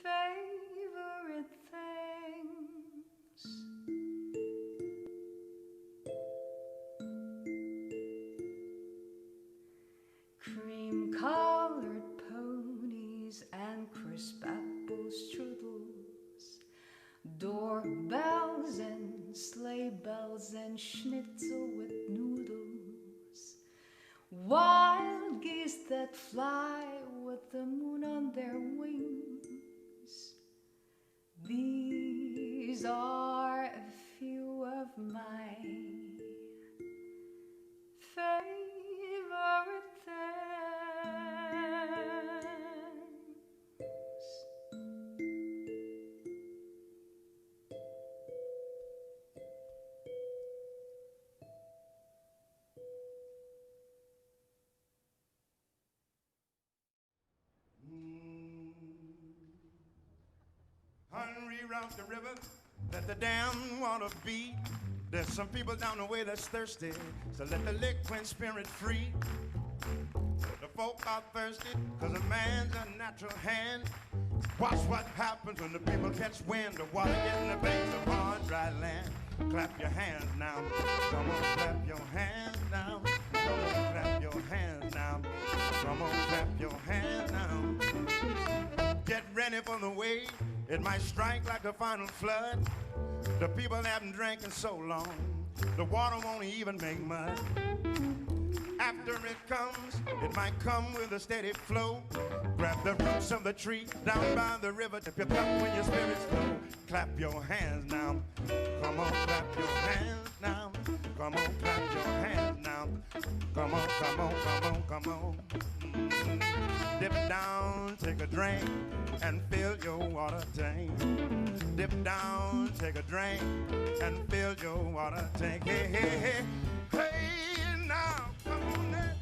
favorite things. Cream-colored ponies and crisp apple strudels, doorbells and sleigh bells and schnitzel with noodles, wild geese that fly with the moon on their wings. These are a few of my favorite Reroute the river, let the damn water beat. There's some people down the way that's thirsty, so let the liquid spirit free. The folk are thirsty, cause a man's a natural hand. Watch what happens when the people catch wind. The water getting the banks of hard, dry land. Clap your hands now. Come on, clap your hands now. Come on, clap your hands now. Come on, clap your hands now. Get ready for the wave. It might strike like a final flood. The people haven't drank in so long, the water won't even make mud. After it comes, it might come with a steady flow. Grab the roots of the tree down by the river to pick up when your spirits flow. Clap your hands now. Come on, clap your hands now. Come on, clap your hands now. Come on, come on, come on, come on. Dip down, take a drink, and fill your water tank. Dip down, take a drink, and fill your water tank. Hey, hey, hey, hey, now, come on there.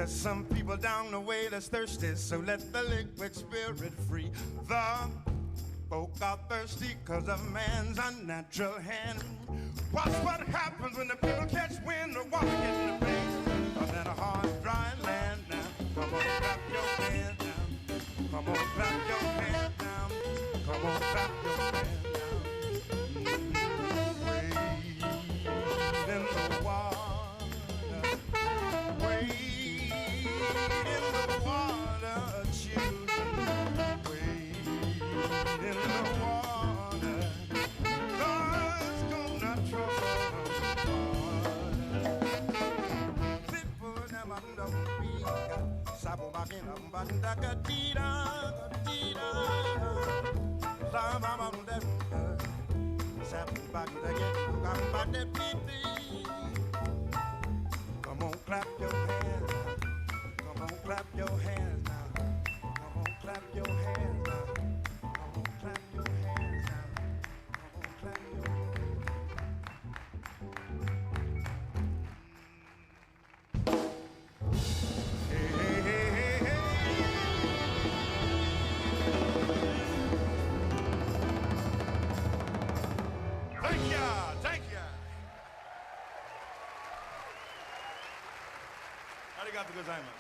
There's some people down the way that's thirsty, so let the liquid spirit free. The folk are thirsty cause of man's unnatural hand. Watch what happens when the people catch wind of water getting the rain. I'm in a hard, dry land now. Come on, clap your hands now. Come on, clap your hands now. Come on, clap your hands now. Wade in the water. Wade in the water, children. Wade in the water. God's gonna trouble the water. People them under me. Sabo bakin up banda kadira kadira. Sama manda. Sabo banda get gambande pipi. Come on, clap your hands. Come on, clap your hands now. Come on, clap your hands now. Come on, clap your hands now. Come on, clap your Hey, hey, hey, hey, hey. Thank ya, thank ya. Arigatou gozaimasu.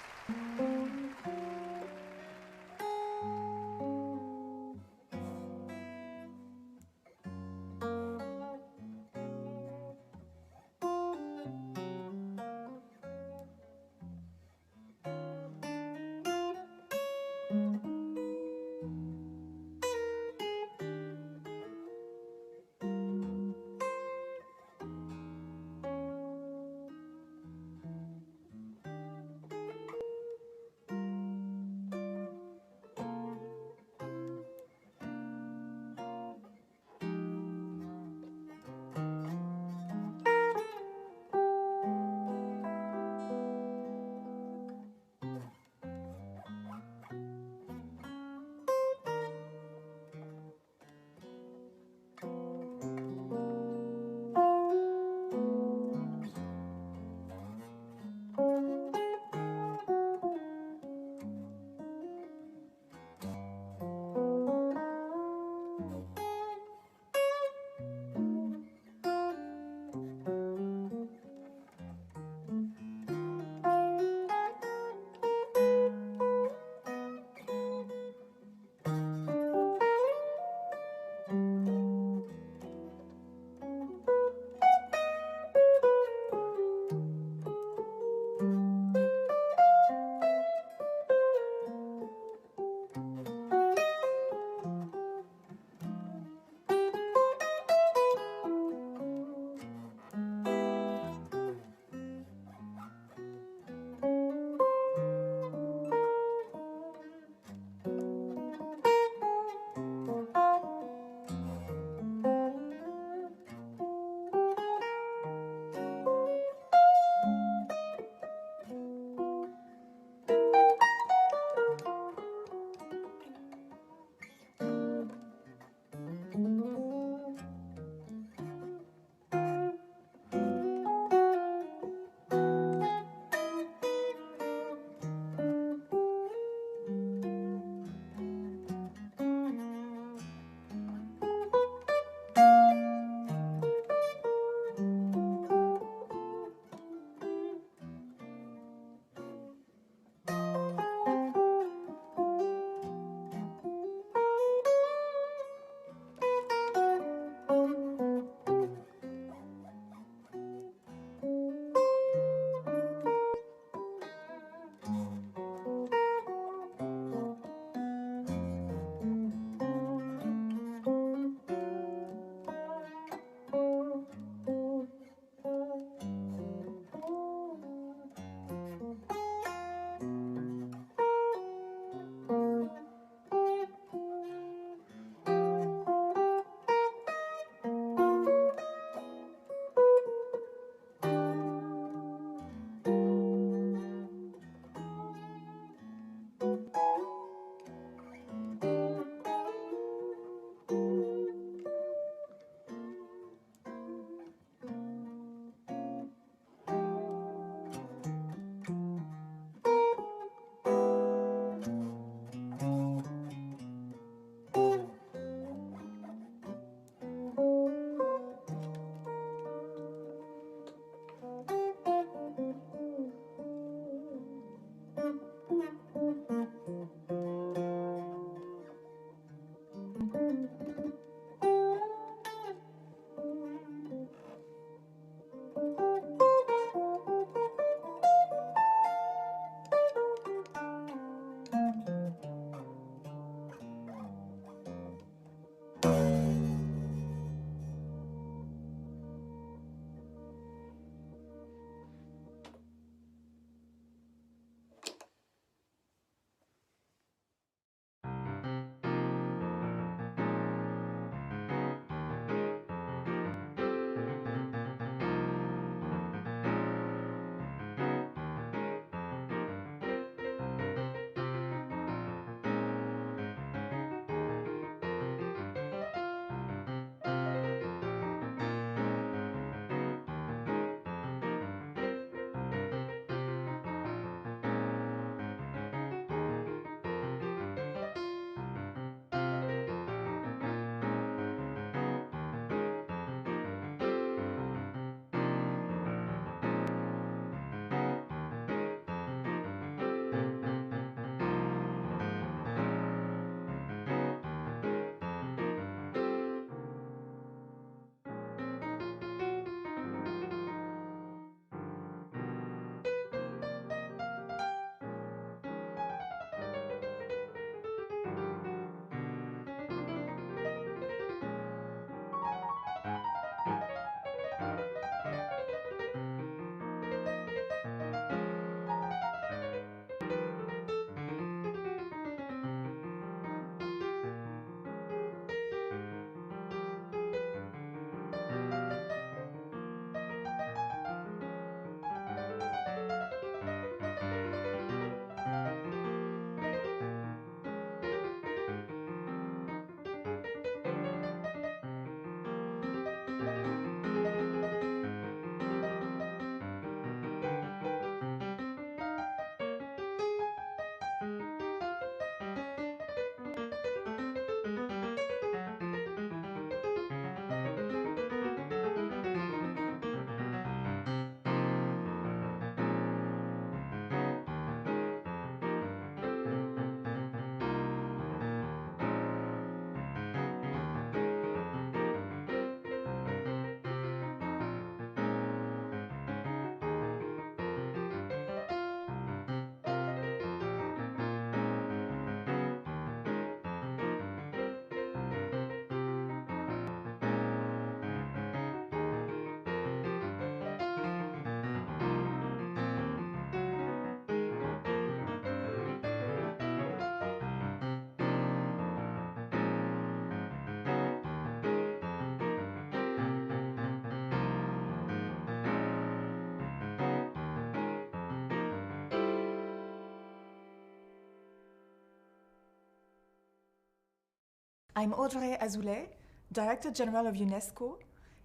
I'm Audrey Azoulay, Director General of UNESCO.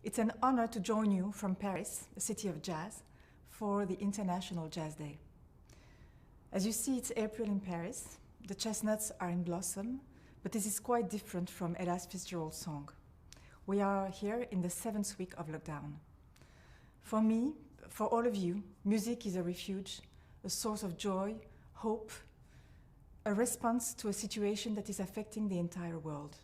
It's an honor to join you from Paris, the city of jazz, for the International Jazz Day. As you see, it's April in Paris. The chestnuts are in blossom, but this is quite different from Ella Fitzgerald's song. We are here in the 7th week of lockdown. For me, for all of you, music is a refuge, a source of joy, hope, a response to a situation that is affecting the entire world.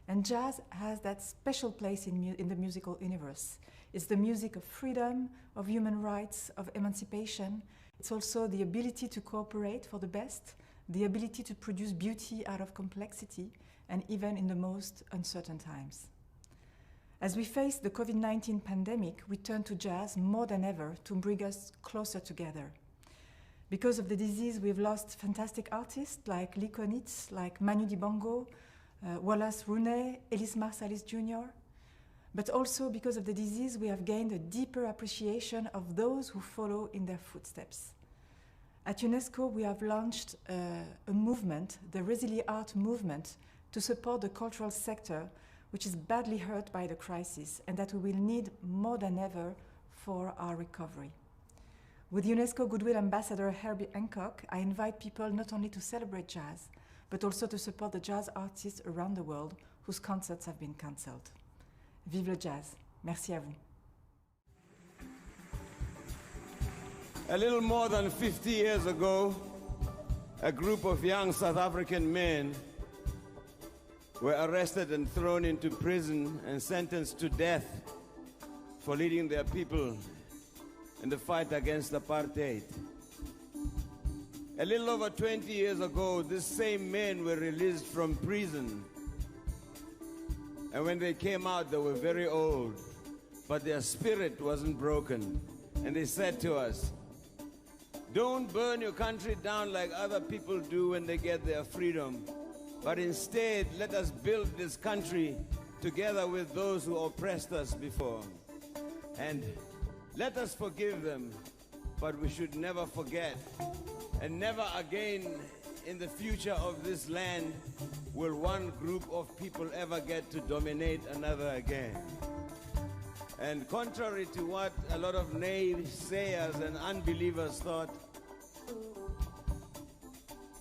And jazz has that special place in the musical universe. It's the music of freedom, of human rights, of emancipation. It's also the ability to cooperate for the best, the ability to produce beauty out of complexity, and even in the most uncertain times. As we face the COVID-19 pandemic, we turn to jazz more than ever to bring us closer together. Because of the disease, we've lost fantastic artists like Lee Konitz, like Manu Dibango, Wallace Rooney, Ellis Marsalis Jr. But also because of the disease, we have gained a deeper appreciation of those who follow in their footsteps. At UNESCO, we have launched a movement, the Resili Art movement, to support the cultural sector, which is badly hurt by the crisis and that we will need more than ever for our recovery. With UNESCO Goodwill Ambassador Herbie Hancock, I invite people not only to celebrate jazz, but also to support the jazz artists around the world whose concerts have been cancelled. Vive le jazz. Merci à vous. A little more than 50 years ago, a group of young South African men were arrested and thrown into prison and sentenced to death for leading their people in the fight against apartheid. A little over 20 years ago, these same men were released from prison. And when they came out, they were very old, but their spirit wasn't broken. And they said to us, "Don't burn your country down like other people do when they get their freedom, but instead let us build this country together with those who oppressed us before. And let us forgive them, but we should never forget. And never again in the future of this land will one group of people ever get to dominate another again." And contrary to what a lot of naysayers and unbelievers thought,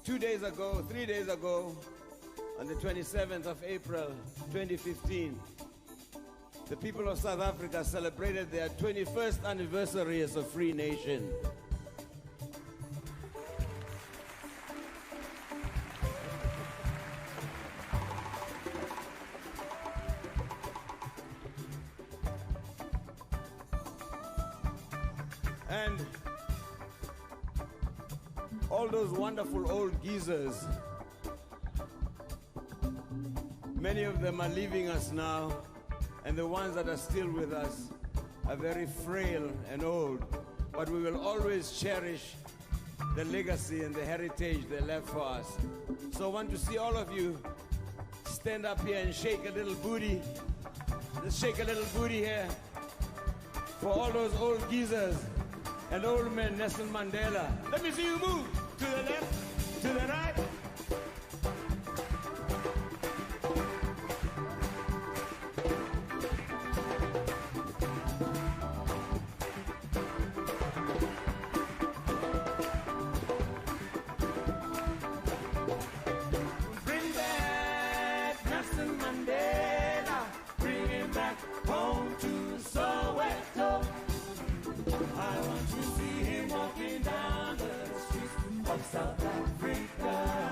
3 days ago, on the 27th of April 2015, the people of South Africa celebrated their 21st anniversary as a free nation. And all those wonderful old geezers, many of them are leaving us now, and the ones that are still with us are very frail and old, but we will always cherish the legacy and the heritage they left for us. So I want to see all of you stand up here and shake a little booty. Let's shake a little booty here for all those old geezers and old men, Nelson Mandela. Let me see you move to the left, to the right. Bring back Nelson Mandela, bring him back home to Soweto. I want to see him walking down the streets of South Africa.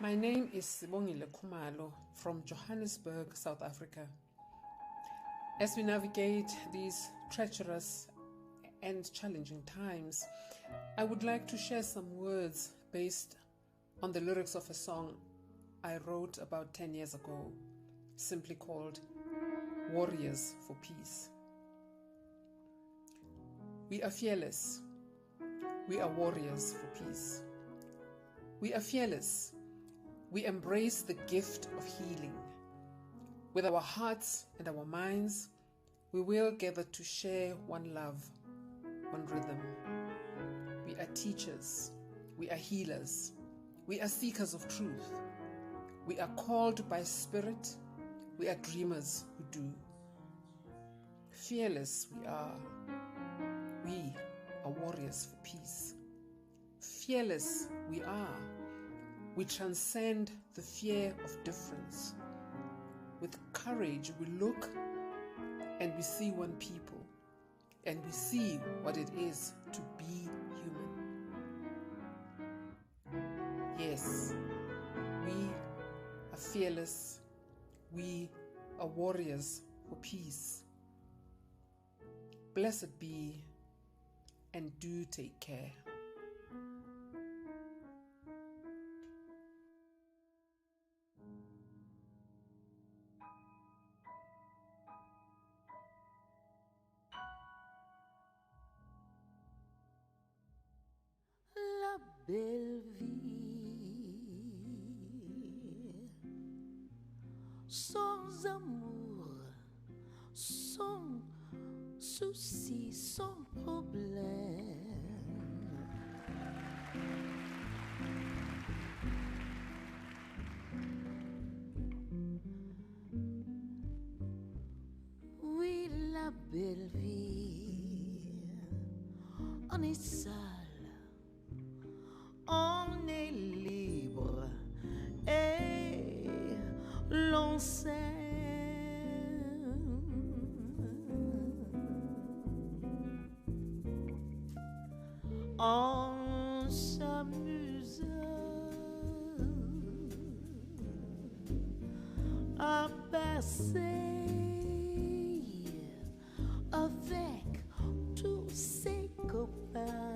My name is Sibongile Khumalo from Johannesburg, South Africa. As we navigate these treacherous and challenging times, I would like to share some words based on the lyrics of a song I wrote about 10 years ago, simply called Warriors for Peace. We are fearless. We are warriors for peace. We are fearless. We embrace the gift of healing. With our hearts and our minds, we will gather to share one love, one rhythm. We are teachers. We are healers. We are seekers of truth. We are called by spirit. We are dreamers who do. Fearless we are. We are warriors for peace. Fearless we are. We transcend the fear of difference. With courage we look and we see one people, and we see what it is to be human. Yes, we are fearless. We are warriors for peace. Blessed be, and do take care. La belle vie, sans amour, sans souci, sans problème. Oui, la belle vie, on est seul. On est libre et l'on s'aime. On s'amuse à passer avec tous ses copains.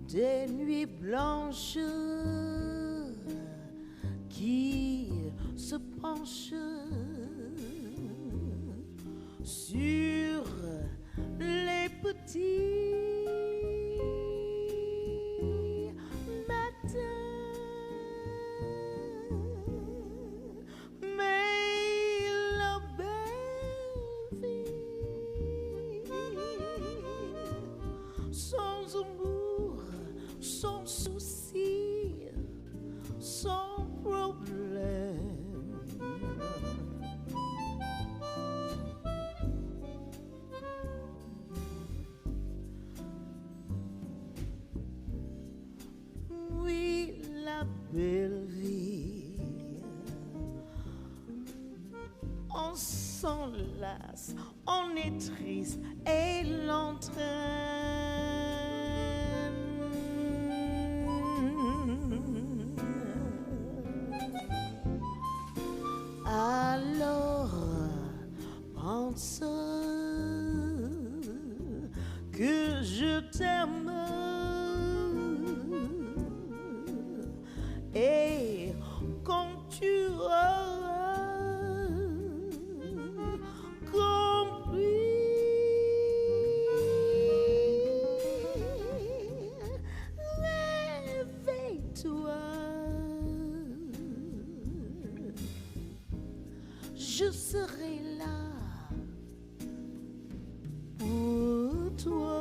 Des nuits blanches qui se penchent sur les petits matins. Mais la belle vie, sans amour, sans souci, sans problème. Oui, la belle vie, on s'enlace, on est triste et l'entraîne. Alors, pense que je t'aime et quand tu auras compris, réveille-toi. Je serai là pour toi.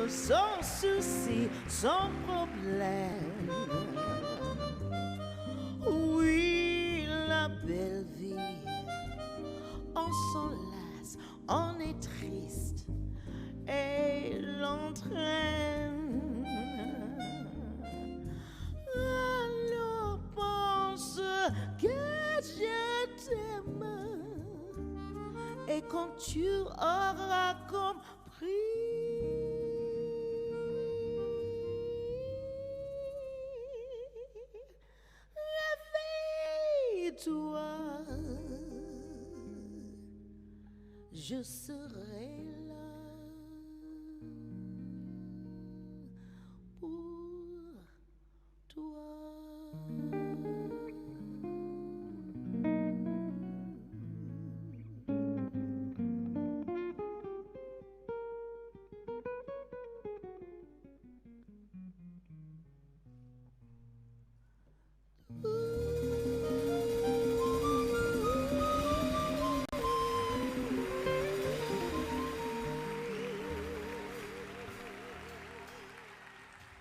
Sans souci, sans problème. Oui, la belle vie, on s'enlace, on est triste et l'entraîne. Alors pense que je t'aime et quand tu auras compris, toi, je serai là pour toi.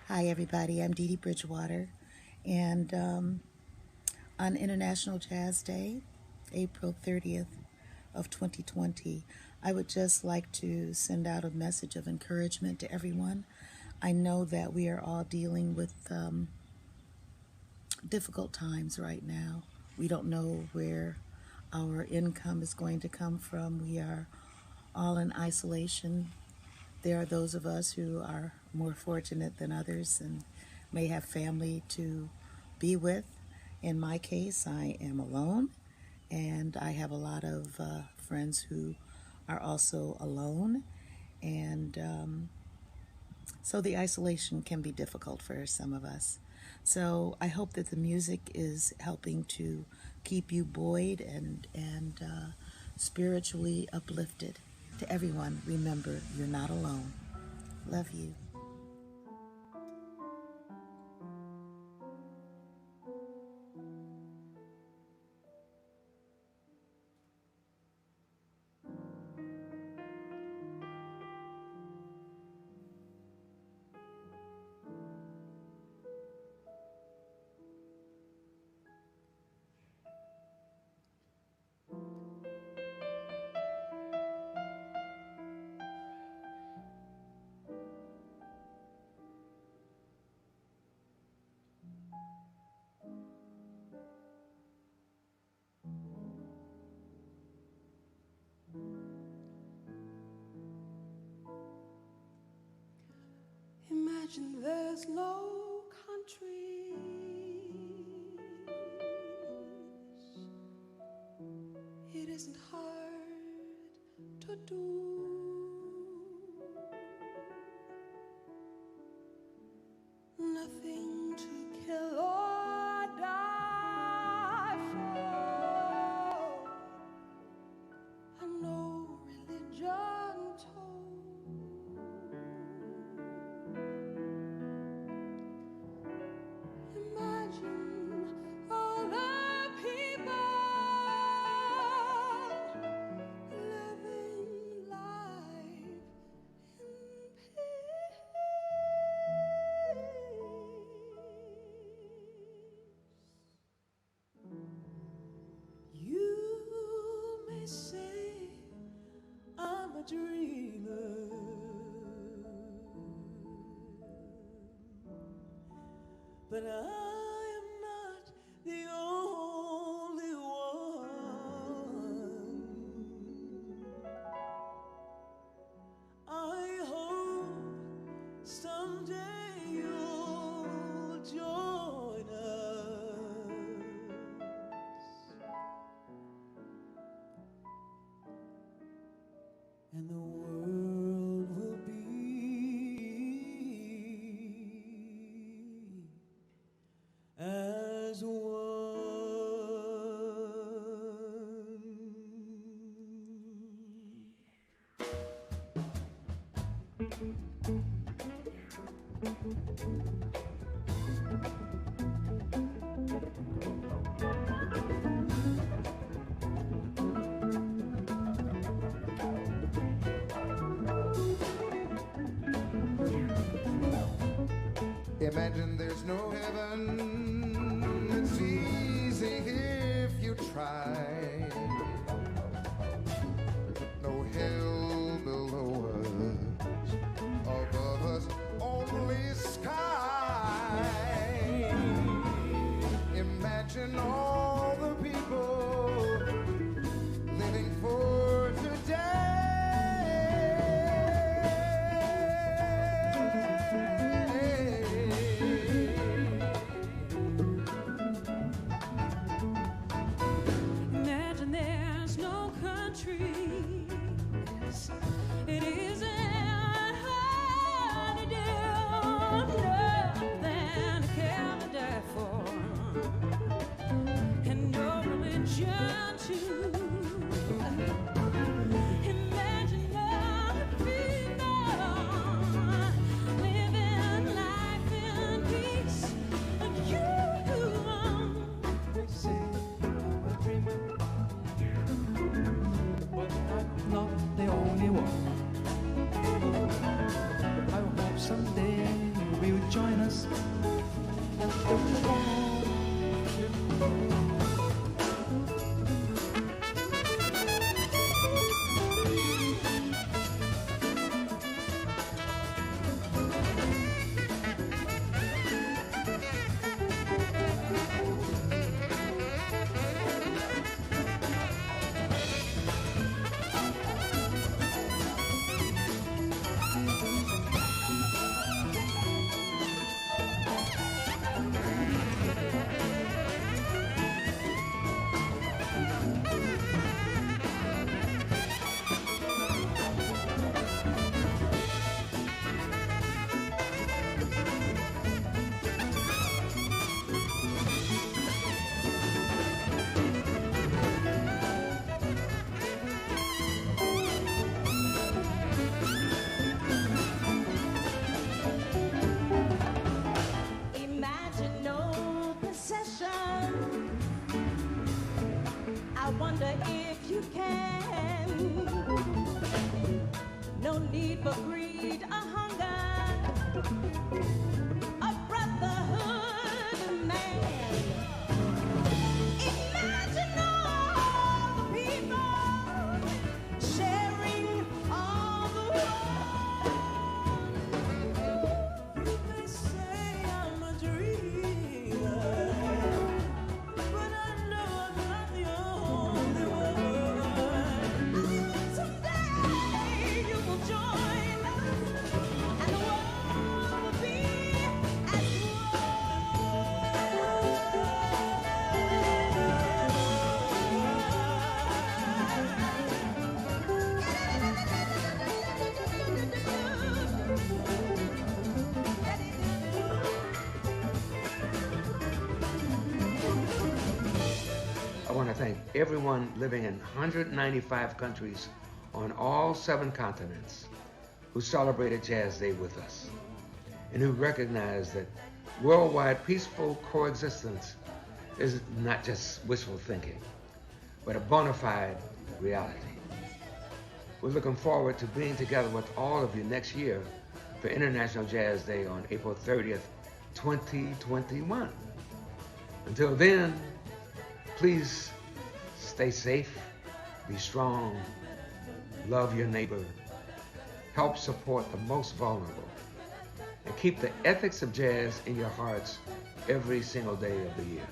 Hi, everybody. I'm Dee Dee Bridgewater, and on International Jazz Day, April 30th of 2020, I would just like to send out a message of encouragement to everyone. I know that we are all dealing with difficult times right now. We don't know where our income is going to come from. We are all in isolation. There are those of us who are more fortunate than others and may have family to be with. In my case, I am alone, and I have a lot of friends who are also alone. And so the isolation can be difficult for some of us. So I hope that the music is helping to keep you buoyed and spiritually uplifted. To everyone, remember, you're not alone. Love you. there's no countries, it isn't hard to do. Nothing to kill or die for, and no religion told. Imagine all the people living life in peace. You may say I'm a dreamer, but I am not the only one. I hope someday you'll join us, and the world will be as one. Imagine there's no heaven. It's easy if you try. No hell below us, above us only sky. Imagine all the people living for today. Imagine there's no countries. It isn't hard to do. Nothing to kill or die for, and no religion too. Imagine all the people living life in peace, and They say I'm a dreamer, but I'm not the only one. I hope someday you will join us. imagine no possession. I wonder if you can. No need for greed or hunger, a brotherhood of man. Imagine all the people sharing all the world. You may say I'm a dreamer, but I know I'm not the only one. thank everyone living in 195 countries on all 7 continents who celebrated Jazz Day with us and who recognize that worldwide peaceful coexistence is not just wishful thinking, but a bona fide reality. We're looking forward to being together with all of you next year for International Jazz Day on April 30th, 2021. Until then, please stay safe, be strong, love your neighbor, help support the most vulnerable, and keep the ethics of jazz in your hearts every single day of the year.